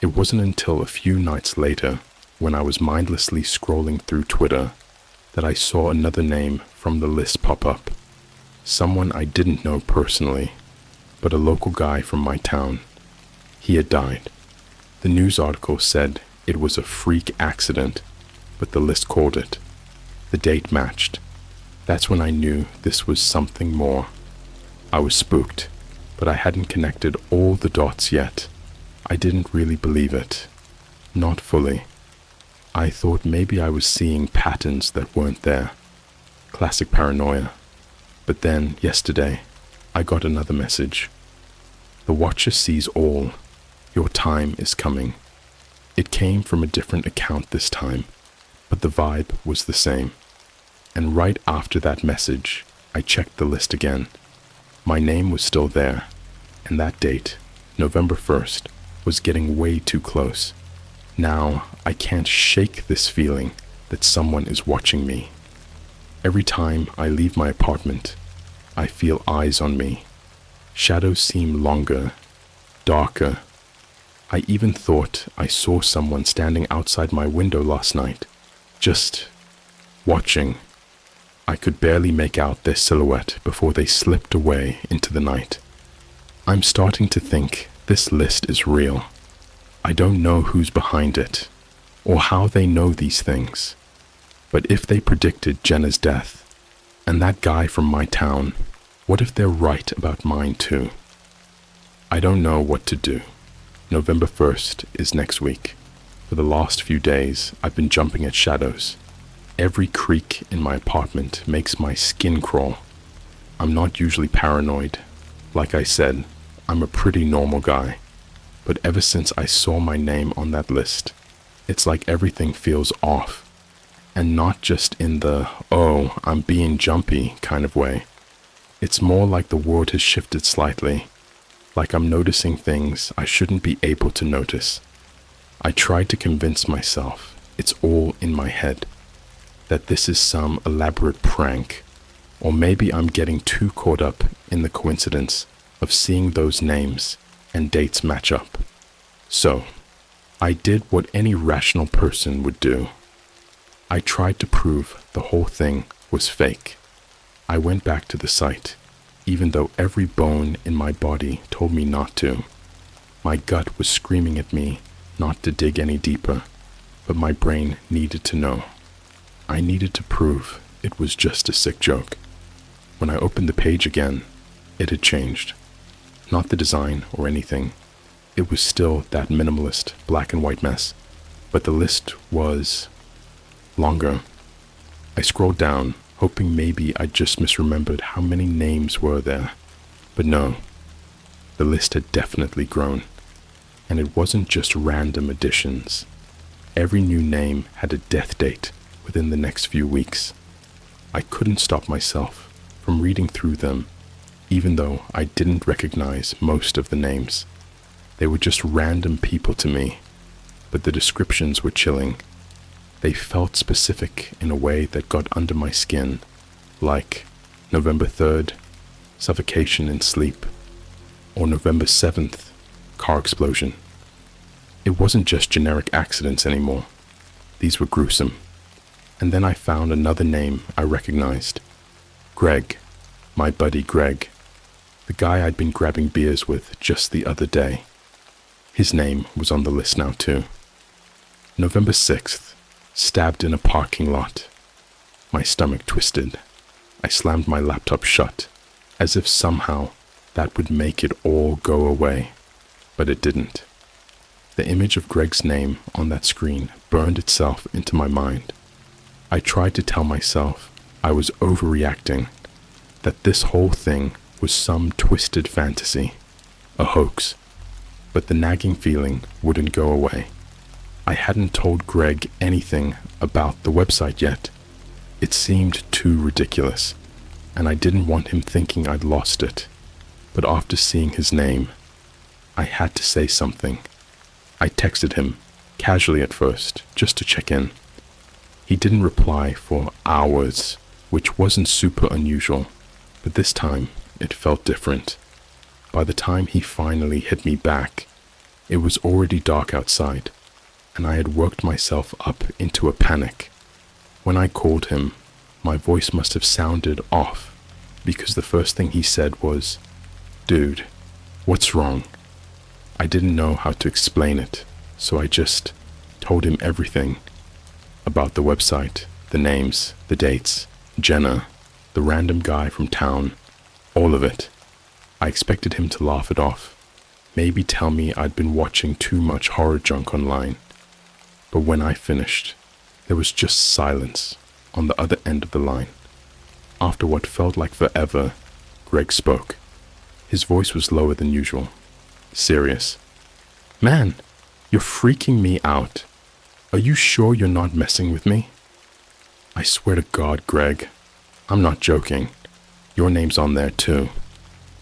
It wasn't until a few nights later, when I was mindlessly scrolling through Twitter, that I saw another name from the list pop up. Someone I didn't know personally, but a local guy from my town. He had died. The news article said it was a freak accident, but the list called it. The date matched. That's when I knew this was something more. I was spooked, but I hadn't connected all the dots yet. I didn't really believe it. Not fully. I thought maybe I was seeing patterns that weren't there. Classic paranoia. But then, yesterday, I got another message. The Watcher sees all. Your time is coming. It came from a different account this time, but the vibe was the same. And right after that message, I checked the list again. My name was still there, and that date, November 1st, was getting way too close. Now, I can't shake this feeling that someone is watching me. Every time I leave my apartment, I feel eyes on me. Shadows seem longer, darker. I even thought I saw someone standing outside my window last night, just watching. I could barely make out their silhouette before they slipped away into the night. I'm starting to think this list is real. I don't know who's behind it, or how they know these things. But if they predicted Jenna's death, and that guy from my town, what if they're right about mine too? I don't know what to do. November 1st is next week. For the last few days, I've been jumping at shadows. Every creak in my apartment makes my skin crawl. I'm not usually paranoid. Like I said, I'm a pretty normal guy. But ever since I saw my name on that list, it's like everything feels off. And not just in the, oh, I'm being jumpy kind of way. It's more like the world has shifted slightly. Like I'm noticing things I shouldn't be able to notice. I tried to convince myself it's all in my head, that this is some elaborate prank, or maybe I'm getting too caught up in the coincidence of seeing those names and dates match up. So, I did what any rational person would do. I tried to prove the whole thing was fake. I went back to the site, even though every bone in my body told me not to. My gut was screaming at me not to dig any deeper, but my brain needed to know. I needed to prove it was just a sick joke. When I opened the page again, it had changed. Not the design or anything. It was still that minimalist black and white mess, but the list was longer. I scrolled down, hoping maybe I just misremembered how many names were there. But no, the list had definitely grown. And it wasn't just random additions. Every new name had a death date within the next few weeks. I couldn't stop myself from reading through them, even though I didn't recognize most of the names. They were just random people to me, but the descriptions were chilling. They felt specific in a way that got under my skin, like November 3rd, suffocation in sleep, or November 7th, car explosion. It wasn't just generic accidents anymore. These were gruesome. And then I found another name I recognized. Greg, my buddy Greg, the guy I'd been grabbing beers with just the other day. His name was on the list now too. November 6th, stabbed in a parking lot. My stomach twisted. I slammed my laptop shut, as if somehow that would make it all go away. But it didn't. The image of Greg's name on that screen burned itself into my mind. I tried to tell myself I was overreacting, that this whole thing was some twisted fantasy, a hoax. But the nagging feeling wouldn't go away. I hadn't told Greg anything about the website yet. It seemed too ridiculous, and I didn't want him thinking I'd lost it. But after seeing his name, I had to say something. I texted him, casually at first, just to check in. He didn't reply for hours, which wasn't super unusual, but this time it felt different. By the time he finally hit me back, it was already dark outside, and I had worked myself up into a panic. When I called him, my voice must have sounded off, because the first thing he said was, "Dude, what's wrong?" I didn't know how to explain it, so I just told him everything about the website, the names, the dates, Jenna, the random guy from town, all of it. I expected him to laugh it off, maybe tell me I'd been watching too much horror junk online. But when I finished, there was just silence on the other end of the line. After what felt like forever, Greg spoke. His voice was lower than usual, serious. "Man, you're freaking me out. Are you sure you're not messing with me?" "I swear to God, Greg, I'm not joking. Your name's on there too.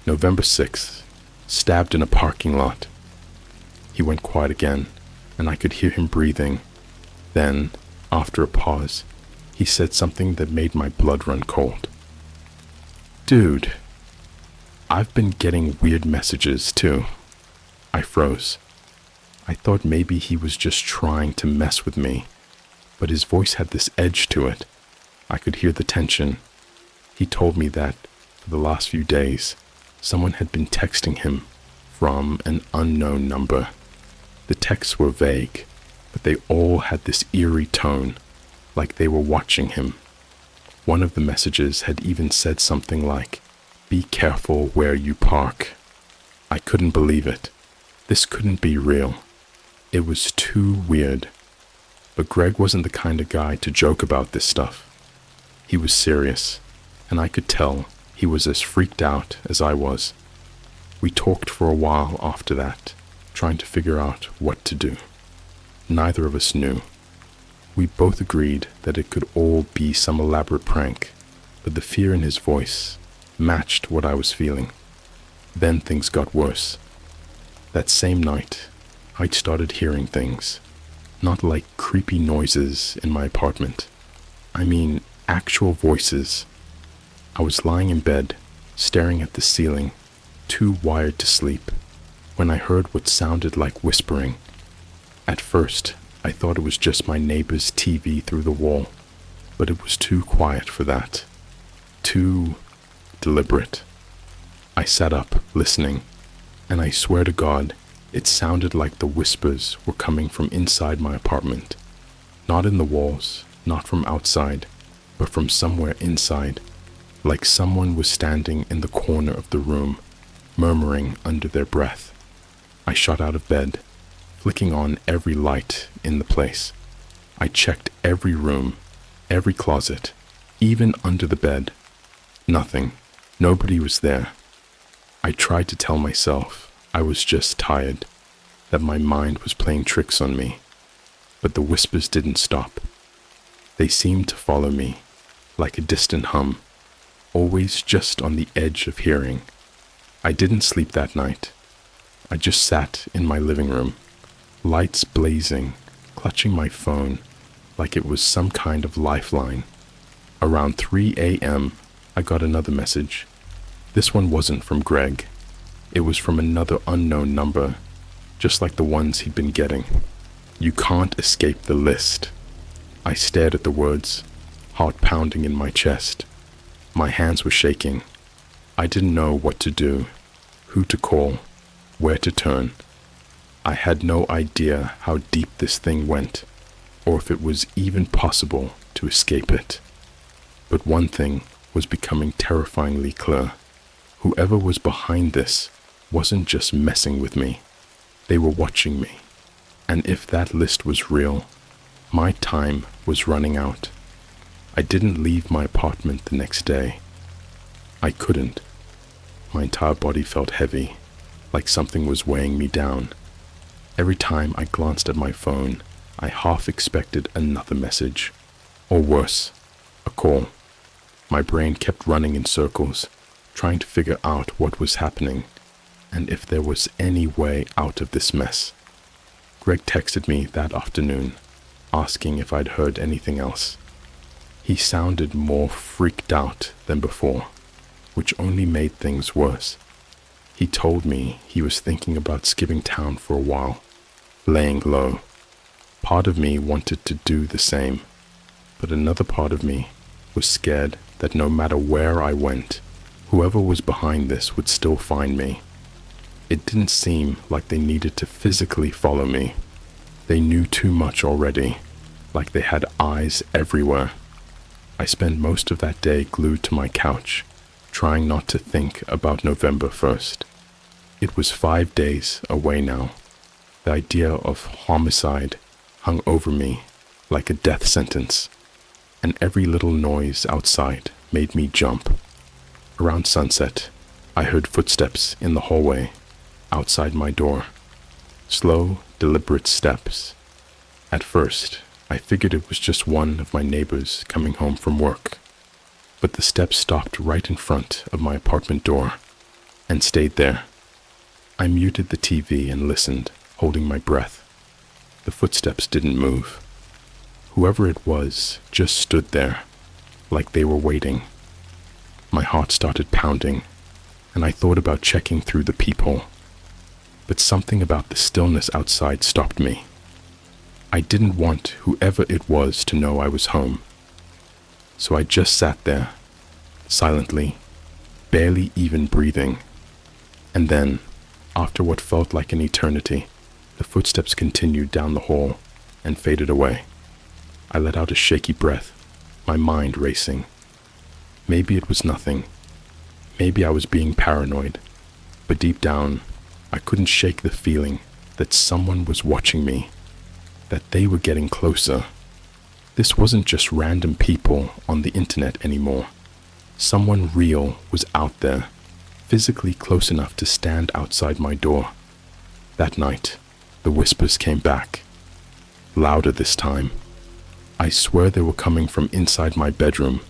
November 6th, stabbed in a parking lot." He went quiet again, and I could hear him breathing. Then, after a pause, He said something that made my blood run cold. Dude, I've been getting weird messages too. I froze. I thought maybe he was just trying to mess with me, but his voice had this edge to it. I could hear the tension. He told me that, for the last few days, someone had been texting him from an unknown number. The texts were vague, but they all had this eerie tone, like they were watching him. One of the messages had even said something like, "Be careful where you park." I couldn't believe it. This couldn't be real. It was too weird. But Greg wasn't the kind of guy to joke about this stuff. He was serious, and I could tell he was as freaked out as I was. We talked for a while after that, trying to figure out what to do. Neither of us knew. We both agreed that it could all be some elaborate prank, but the fear in his voice matched what I was feeling. Then things got worse. That same night, I'd started hearing things, not like creepy noises in my apartment. I mean, actual voices. I was lying in bed, staring at the ceiling, too wired to sleep, when I heard what sounded like whispering. At first, I thought it was just my neighbor's TV through the wall, but it was too quiet for that. Too deliberate. I sat up, listening, and I swear to God, it sounded like the whispers were coming from inside my apartment. Not in the walls, not from outside, but from somewhere inside, like someone was standing in the corner of the room, murmuring under their breath. I shot out of bed, flicking on every light in the place. I checked every room, every closet, even under the bed. Nothing. Nobody was there. I tried to tell myself I was just tired, that my mind was playing tricks on me, but the whispers didn't stop. They seemed to follow me, like a distant hum, always just on the edge of hearing. I didn't sleep that night. I just sat in my living room, lights blazing, clutching my phone like it was some kind of lifeline. Around 3 a.m., I got another message. This one wasn't from Greg. It was from another unknown number, just like the ones he'd been getting. "You can't escape the list." I stared at the words, heart pounding in my chest. My hands were shaking. I didn't know what to do, who to call, where to turn. I had no idea how deep this thing went, or if it was even possible to escape it. But one thing was becoming terrifyingly clear. Whoever was behind this wasn't just messing with me. They were watching me. And if that list was real, my time was running out. I didn't leave my apartment the next day. I couldn't. My entire body felt heavy, like something was weighing me down. Every time I glanced at my phone, I half expected another message. Or worse, a call. My brain kept running in circles, trying to figure out what was happening, and if there was any way out of this mess. Greg texted me that afternoon, asking if I'd heard anything else. He sounded more freaked out than before, which only made things worse. He told me he was thinking about skipping town for a while, laying low. Part of me wanted to do the same, but another part of me was scared that no matter where I went, whoever was behind this would still find me. It didn't seem like they needed to physically follow me. They knew too much already, like they had eyes everywhere. I spent most of that day glued to my couch, trying not to think about November 1st. It was 5 days away now. The idea of homicide hung over me like a death sentence, and every little noise outside made me jump. Around sunset, I heard footsteps in the hallway outside my door. Slow, deliberate steps. At first, I figured it was just one of my neighbors coming home from work, but the steps stopped right in front of my apartment door and stayed there. I muted the TV and listened, holding my breath. The footsteps didn't move. Whoever it was just stood there, like they were waiting. My heart started pounding, and I thought about checking through the peephole. But something about the stillness outside stopped me. I didn't want whoever it was to know I was home. So I just sat there, silently, barely even breathing. And then, after what felt like an eternity, the footsteps continued down the hall and faded away. I let out a shaky breath, my mind racing. Maybe it was nothing. Maybe I was being paranoid. But deep down, I couldn't shake the feeling that someone was watching me, that they were getting closer. This wasn't just random people on the internet anymore. Someone real was out there, physically close enough to stand outside my door. That night, the whispers came back, louder this time. I swear they were coming from inside my bedroom,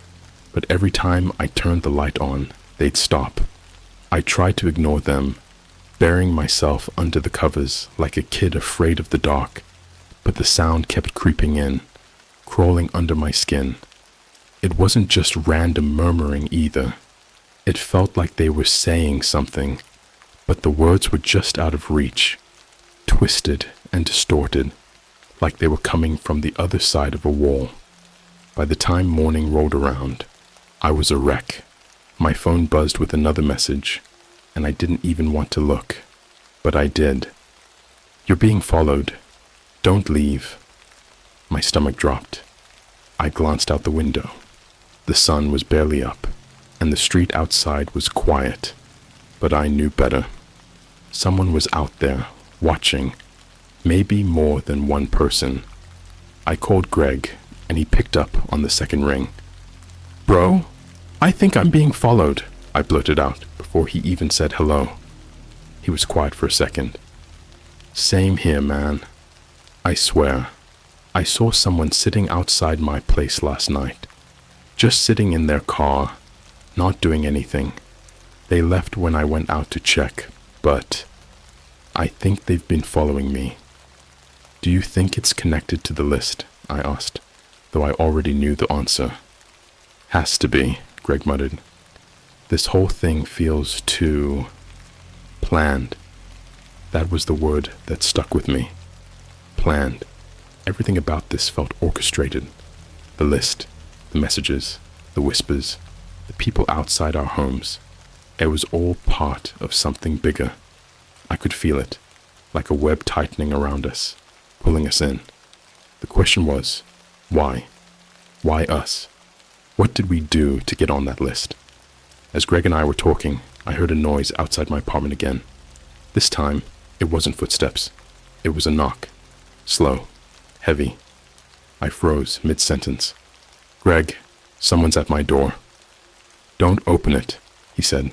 but every time I turned the light on, they'd stop. I tried to ignore them, burying myself under the covers like a kid afraid of the dark, but the sound kept creeping in, crawling under my skin. It wasn't just random murmuring either. It felt like they were saying something, but the words were just out of reach, twisted and distorted, like they were coming from the other side of a wall. By the time morning rolled around, I was a wreck. My phone buzzed with another message, and I didn't even want to look, but I did. "You're being followed. Don't leave." My stomach dropped. I glanced out the window. The sun was barely up, and the street outside was quiet, but I knew better. Someone was out there, watching, maybe more than one person. I called Greg, and he picked up on the second ring. "Bro, I think I'm being followed," I blurted out before he even said hello. He was quiet for a second. "Same here, man. I swear, I saw someone sitting outside my place last night, just sitting in their car, not doing anything. They left when I went out to check, but I think they've been following me." "Do you think it's connected to the list?" I asked, though I already knew the answer. "Has to be," Greg muttered. "This whole thing feels too planned." That was the word that stuck with me. Planned. Everything about this felt orchestrated. The list, the messages, the whispers, the people outside our homes. It was all part of something bigger. I could feel it, like a web tightening around us, pulling us in. The question was, why? Why us? What did we do to get on that list? As Greg and I were talking, I heard a noise outside my apartment again. This time, it wasn't footsteps. It was a knock. Slow. Heavy. I froze mid-sentence. "Greg, someone's at my door." "Don't open it," he said,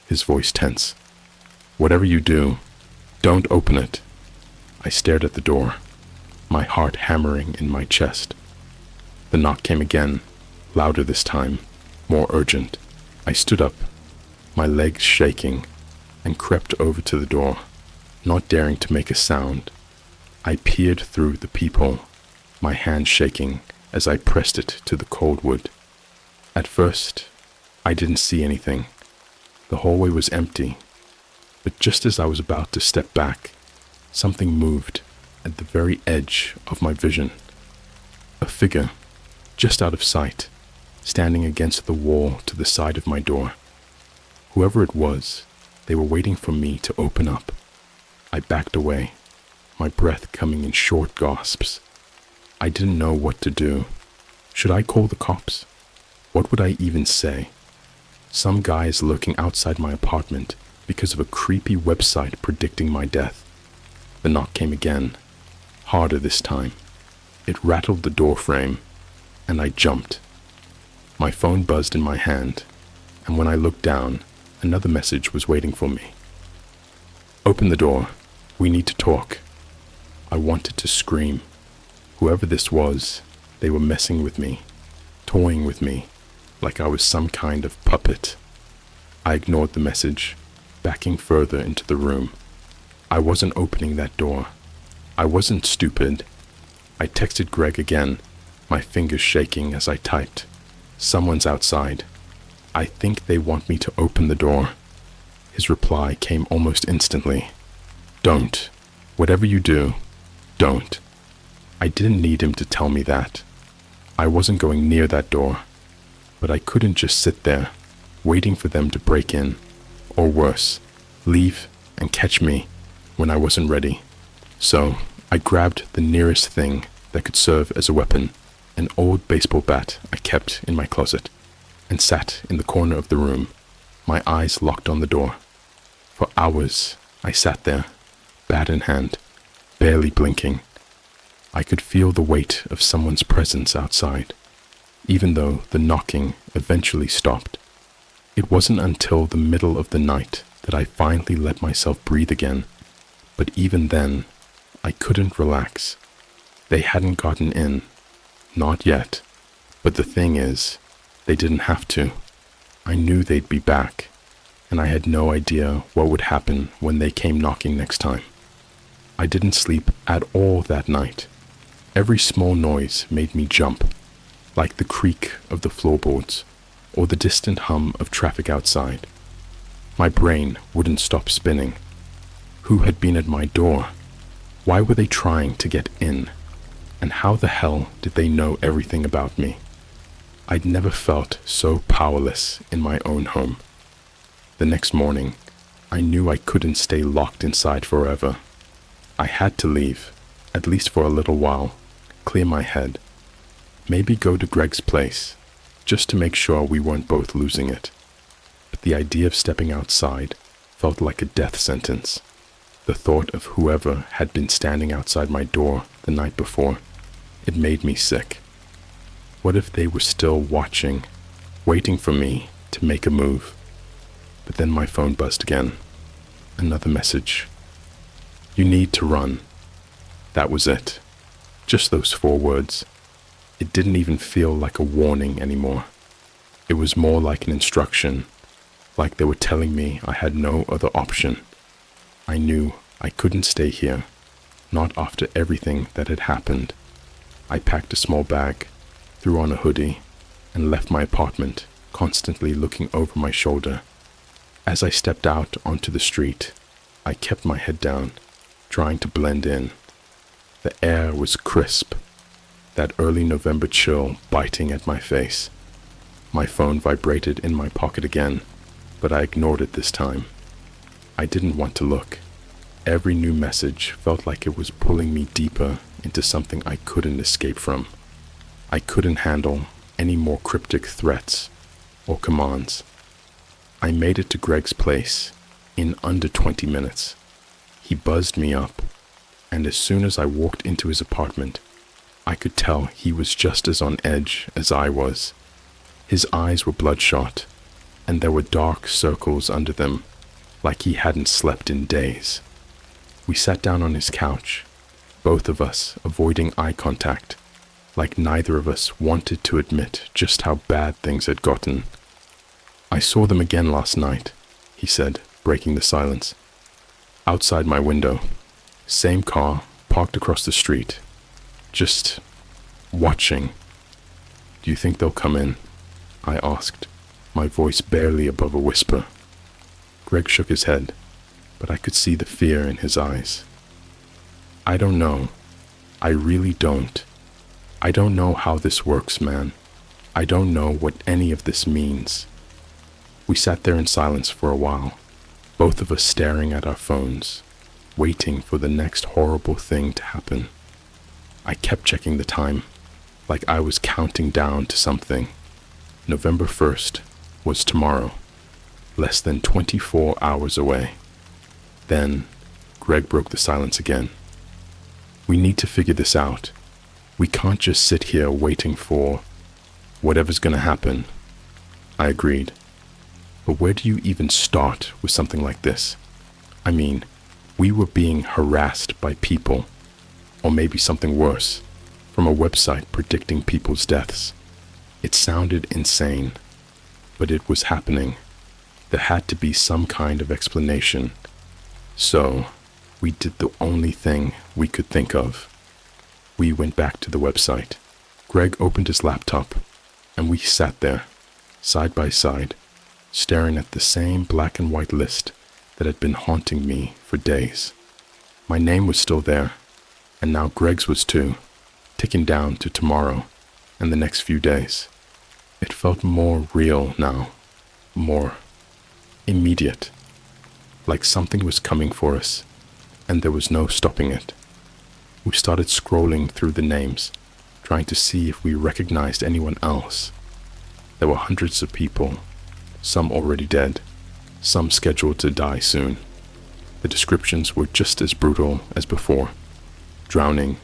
his voice tense. "Whatever you do, don't open it." I stared at the door, my heart hammering in my chest. The knock came again, louder this time, more urgent. I stood up, my legs shaking, and crept over to the door, not daring to make a sound. I peered through the peephole, my hand shaking as I pressed it to the cold wood. At first, I didn't see anything. The hallway was empty, but just as I was about to step back, something moved at the very edge of my vision. A figure, just out of sight, standing against the wall to the side of my door. Whoever it was, they were waiting for me to open up. I backed away, my breath coming in short gasps. I didn't know what to do. Should I call the cops? What would I even say? Some guy is lurking outside my apartment because of a creepy website predicting my death. The knock came again, harder this time. It rattled the door frame, and I jumped. My phone buzzed in my hand, and when I looked down, another message was waiting for me. "Open the door. We need to talk." I wanted to scream. Whoever this was, they were messing with me, toying with me, like I was some kind of puppet. I ignored the message, backing further into the room. I wasn't opening that door. I wasn't stupid. I texted Greg again, my fingers shaking as I typed. "Someone's outside. I think they want me to open the door." His reply came almost instantly. "Don't. Whatever you do, don't." I didn't need him to tell me that. I wasn't going near that door, but I couldn't just sit there, waiting for them to break in, or worse, leave and catch me when I wasn't ready. So I grabbed the nearest thing that could serve as a weapon, an old baseball bat I kept in my closet, and sat in the corner of the room, my eyes locked on the door. For hours, I sat there, bat in hand, barely blinking. I could feel the weight of someone's presence outside, even though the knocking eventually stopped. It wasn't until the middle of the night that I finally let myself breathe again, but even then, I couldn't relax. They hadn't gotten in. Not yet. But the thing is, they didn't have to. I knew they'd be back, and I had no idea what would happen when they came knocking next time. I didn't sleep at all that night. Every small noise made me jump, like the creak of the floorboards or the distant hum of traffic outside. My brain wouldn't stop spinning. Who had been at my door? Why were they trying to get in? And how the hell did they know everything about me? I'd never felt so powerless in my own home. The next morning, I knew I couldn't stay locked inside forever. I had to leave, at least for a little while, clear my head. Maybe go to Greg's place, just to make sure we weren't both losing it. But the idea of stepping outside felt like a death sentence. The thought of whoever had been standing outside my door the night before, it made me sick. What if they were still watching, waiting for me to make a move? But then my phone buzzed again. Another message. "You need to run." That was it. Just those 4 words. It didn't even feel like a warning anymore. It was more like an instruction, like they were telling me I had no other option. I knew I couldn't stay here, not after everything that had happened. I packed a small bag, threw on a hoodie, and left my apartment, constantly looking over my shoulder. As I stepped out onto the street, I kept my head down, trying to blend in. The air was crisp, that early November chill biting at my face. My phone vibrated in my pocket again, but I ignored it this time. I didn't want to look. Every new message felt like it was pulling me deeper into something I couldn't escape from. I couldn't handle any more cryptic threats or commands. I made it to Greg's place in under 20 minutes. He buzzed me up, and as soon as I walked into his apartment, I could tell he was just as on edge as I was. His eyes were bloodshot, and there were dark circles under them, like he hadn't slept in days. We sat down on his couch, both of us avoiding eye contact, like neither of us wanted to admit just how bad things had gotten. "I saw them again last night," he said, breaking the silence. "Outside my window. Same car, parked across the street. Just watching." "Do you think they'll come in?" I asked, my voice barely above a whisper. Greg shook his head, but I could see the fear in his eyes. "I don't know. I really don't. I don't know how this works, man. I don't know what any of this means." We sat there in silence for a while, both of us staring at our phones, waiting for the next horrible thing to happen. I kept checking the time, like I was counting down to something. November 1st was tomorrow, less than 24 hours away. Then, Greg broke the silence again. "We need to figure this out. We can't just sit here waiting for whatever's gonna happen." I agreed. But where do you even start with something like this? I mean, we were being harassed by people, or maybe something worse, from a website predicting people's deaths. It sounded insane, but it was happening. There had to be some kind of explanation. So, we did the only thing we could think of. We went back to the website. Greg opened his laptop, and we sat there, side by side, staring at the same black and white list that had been haunting me for days. My name was still there, and now Greg's was too, ticking down to tomorrow and the next few days. It felt more real now, more immediate, like something was coming for us, and there was no stopping it. We started scrolling through the names, trying to see if we recognized anyone else. There were hundreds of people, some already dead, some scheduled to die soon. The descriptions were just as brutal as before: drowning,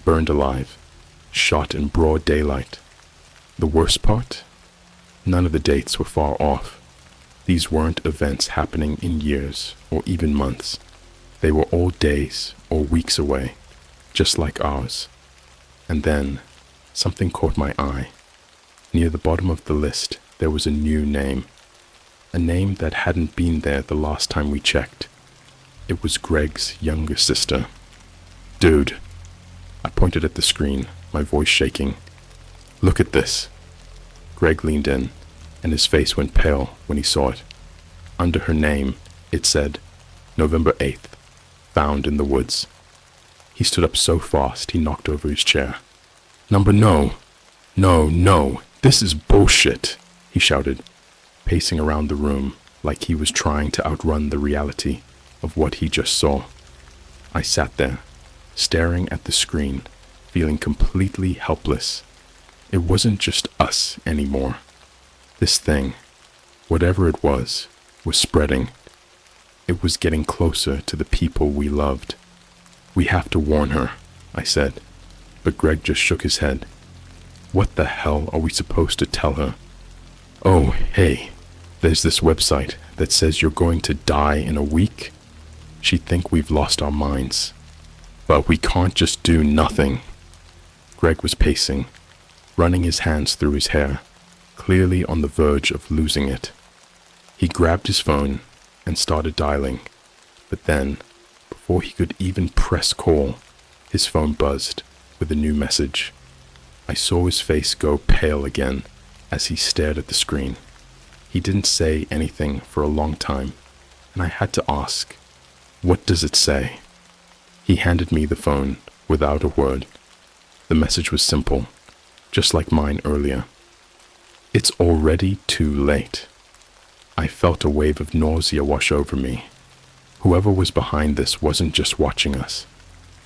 burned alive, shot in broad daylight. The worst part? None of the dates were far off. These weren't events happening in years or even months. They were all days or weeks away, just like ours. And then, something caught my eye. Near the bottom of the list, there was a new name. A name that hadn't been there the last time we checked. It was Greg's younger sister. Dude. I pointed at the screen, my voice shaking. Look at this. Greg leaned in, and his face went pale when he saw it. Under her name, it said, November 8th, found in the woods. He stood up so fast he knocked over his chair. No, this is bullshit, he shouted, pacing around the room like he was trying to outrun the reality of what he just saw. I sat there, staring at the screen, feeling completely helpless. It wasn't just us anymore. This thing, whatever it was spreading. It was getting closer to the people we loved. We have to warn her, I said, but Greg just shook his head. What the hell are we supposed to tell her? Oh, hey, there's this website that says you're going to die in a week. She'd think we've lost our minds. But we can't just do nothing. Greg was pacing, running his hands through his hair, clearly on the verge of losing it. He grabbed his phone and started dialing, but then, before he could even press call, his phone buzzed with a new message. I saw his face go pale again as he stared at the screen. He didn't say anything for a long time, and I had to ask, what does it say? He handed me the phone without a word. The message was simple, just like mine earlier. It's already too late. I felt a wave of nausea wash over me. Whoever was behind this wasn't just watching us.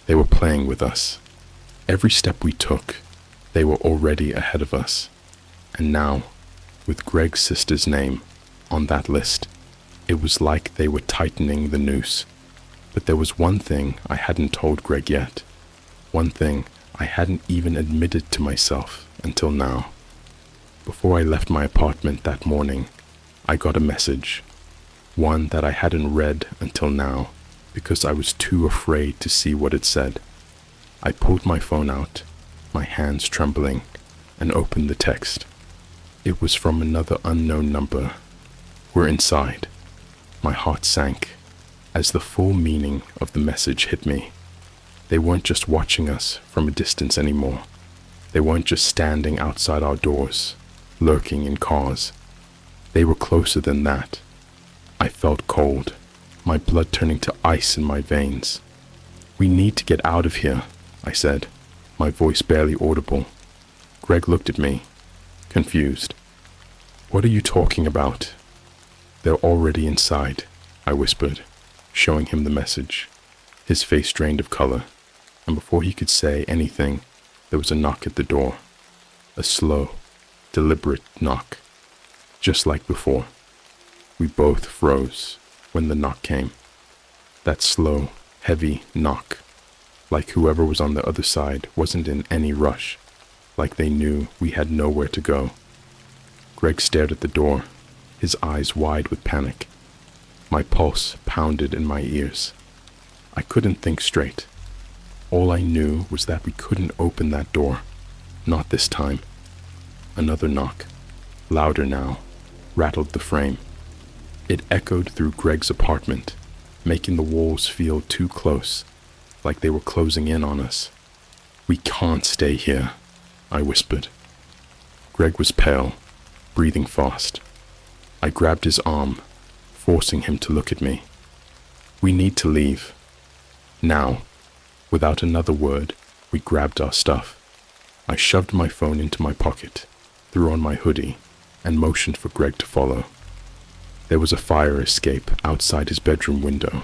They were playing with us. Every step we took, they were already ahead of us. And now, with Greg's sister's name on that list, it was like they were tightening the noose. But there was one thing I hadn't told Greg yet. One thing I hadn't even admitted to myself until now. Before I left my apartment that morning, I got a message. One that I hadn't read until now because I was too afraid to see what it said. I pulled my phone out, my hands trembling, and opened the text. It was from another unknown number. We're inside. My heart sank as the full meaning of the message hit me. They weren't just watching us from a distance anymore. They weren't just standing outside our doors, lurking in cars. They were closer than that. I felt cold, my blood turning to ice in my veins. We need to get out of here, I said, my voice barely audible. Greg looked at me, confused. What are you talking about? They're already inside, I whispered, showing him the message. His face drained of color, and before he could say anything, there was a knock at the door. A slow, deliberate knock, just like before. We both froze when the knock came. That slow, heavy knock, like whoever was on the other side wasn't in any rush, like they knew we had nowhere to go. Greg stared at the door, his eyes wide with panic. My pulse pounded in my ears. I couldn't think straight. All I knew was that we couldn't open that door. Not this time. Another knock, louder now, rattled the frame. It echoed through Greg's apartment, making the walls feel too close, like they were closing in on us. We can't stay here, I whispered. Greg was pale, breathing fast. I grabbed his arm, forcing him to look at me. We need to leave. Now. Without another word, we grabbed our stuff. I shoved my phone into my pocket, threw on my hoodie, and motioned for Greg to follow. There was a fire escape outside his bedroom window.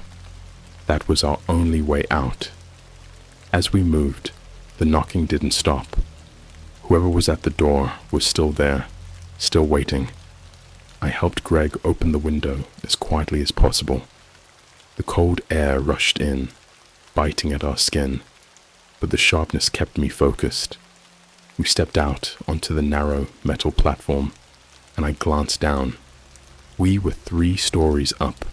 That was our only way out. As we moved, the knocking didn't stop. Whoever was at the door was still there, still waiting. I helped Greg open the window as quietly as possible. The cold air rushed in, biting at our skin, but the sharpness kept me focused. We stepped out onto the narrow metal platform, and I glanced down. We were 3 stories up,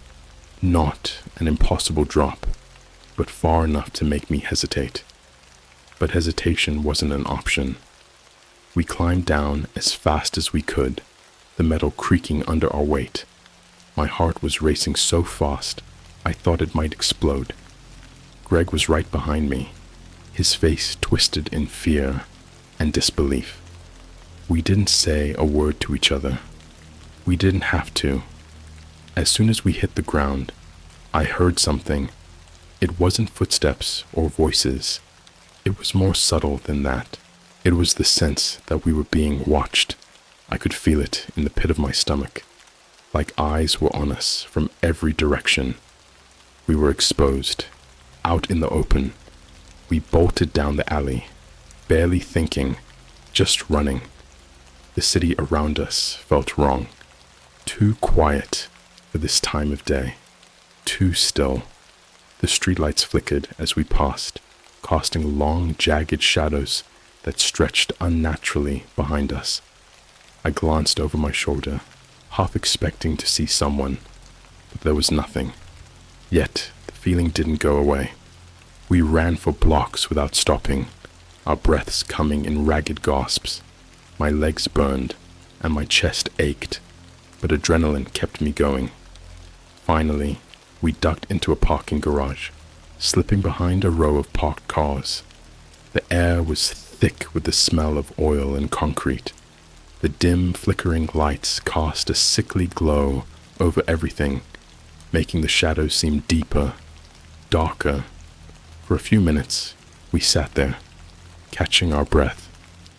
not an impossible drop, but far enough to make me hesitate. But hesitation wasn't an option. We climbed down as fast as we could, the metal creaking under our weight. My heart was racing so fast, I thought it might explode. Greg was right behind me, his face twisted in fear and disbelief. We didn't say a word to each other. We didn't have to. As soon as we hit the ground, I heard something. It wasn't footsteps or voices. It was more subtle than that. It was the sense that we were being watched. I could feel it in the pit of my stomach, like eyes were on us from every direction. We were exposed, out in the open. We bolted down the alley, barely thinking, just running. The city around us felt wrong. Too quiet for this time of day. Too still. The streetlights flickered as we passed, casting long, jagged shadows that stretched unnaturally behind us. I glanced over my shoulder, half expecting to see someone, but there was nothing. Yet, the feeling didn't go away. We ran for blocks without stopping, our breaths coming in ragged gasps. My legs burned, and my chest ached, but adrenaline kept me going. Finally, we ducked into a parking garage, slipping behind a row of parked cars. The air was thick with the smell of oil and concrete. The dim, flickering lights cast a sickly glow over everything, making the shadows seem deeper, darker. For a few minutes, we sat there, catching our breath,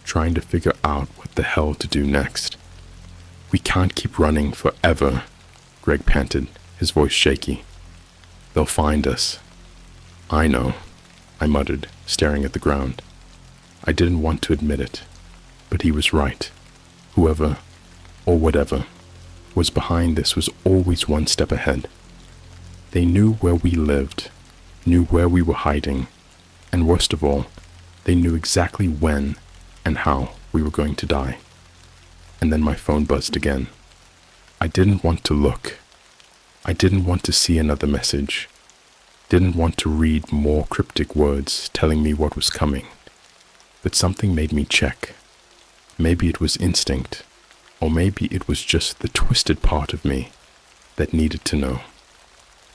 trying to figure out what the hell to do next. "We can't keep running forever," Greg panted, his voice shaky. "They'll find us." "I know," I muttered, staring at the ground. I didn't want to admit it, but he was right. Whoever, or whatever, was behind this was always one step ahead. They knew where we lived, knew where we were hiding, and worst of all, they knew exactly when and how we were going to die. And then my phone buzzed again. I didn't want to look. I didn't want to see another message. Didn't want to read more cryptic words telling me what was coming. But something made me check. Maybe it was instinct, or maybe it was just the twisted part of me that needed to know.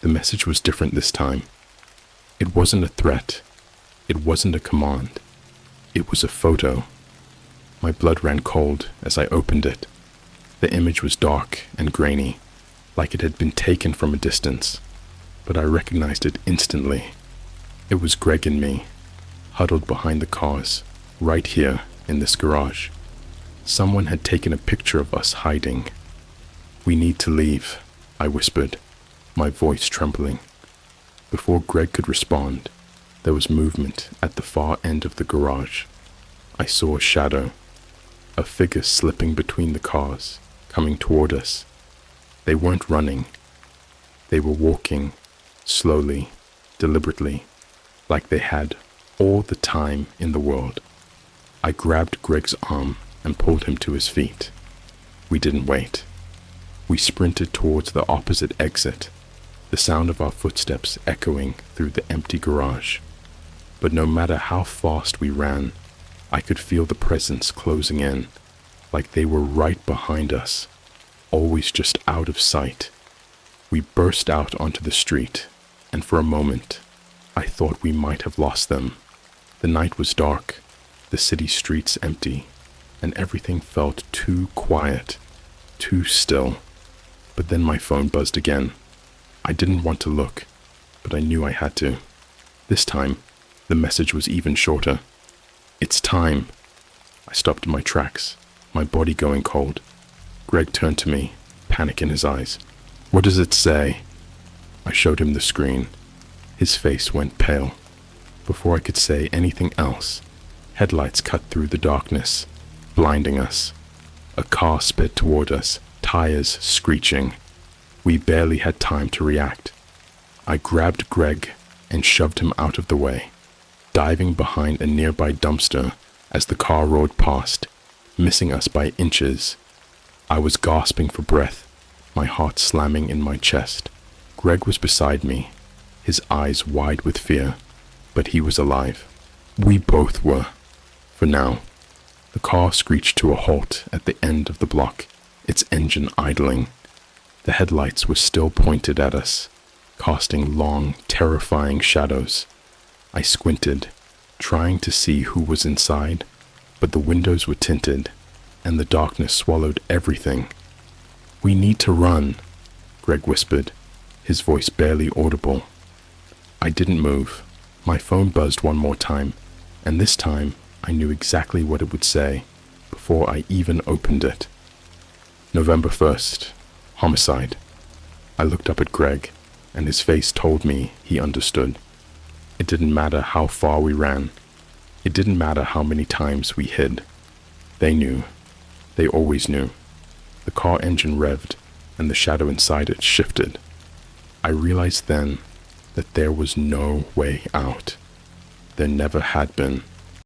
The message was different this time. It wasn't a threat. It wasn't a command. It was a photo. My blood ran cold as I opened it. The image was dark and grainy, like it had been taken from a distance, but I recognized it instantly. It was Greg and me, huddled behind the cars, right here in this garage. Someone had taken a picture of us hiding. "We need to leave," I whispered, my voice trembling. Before Greg could respond, there was movement at the far end of the garage. I saw a shadow, a figure slipping between the cars, coming toward us. They weren't running. They were walking, slowly, deliberately, like they had all the time in the world. I grabbed Greg's arm and pulled him to his feet. We didn't wait. We sprinted towards the opposite exit, the sound of our footsteps echoing through the empty garage. But no matter how fast we ran, I could feel the presence closing in, like they were right behind us, always just out of sight. We burst out onto the street, and for a moment, I thought we might have lost them. The night was dark, the city streets empty, and everything felt too quiet, too still. But then my phone buzzed again. I didn't want to look, but I knew I had to. This time, the message was even shorter. "It's time." I stopped in my tracks, my body going cold. Greg turned to me, panic in his eyes. "What does it say?" I showed him the screen. His face went pale. Before I could say anything else, headlights cut through the darkness, blinding us. A car sped toward us, tires screeching. We barely had time to react. I grabbed Greg and shoved him out of the way, diving behind a nearby dumpster as the car roared past, missing us by inches. I was gasping for breath, my heart slamming in my chest. Greg was beside me, his eyes wide with fear, but he was alive. We both were. For now. The car screeched to a halt at the end of the block, its engine idling. The headlights were still pointed at us, casting long, terrifying shadows. I squinted, trying to see who was inside, but the windows were tinted, and the darkness swallowed everything. "We need to run," Greg whispered, his voice barely audible. I didn't move. My phone buzzed one more time, and this time I knew exactly what it would say before I even opened it. November 1st, homicide. I looked up at Greg, and his face told me he understood. It didn't matter how far we ran. It didn't matter how many times we hid. They knew. They always knew. The car engine revved, and the shadow inside it shifted. I realized then that there was no way out. There never had been.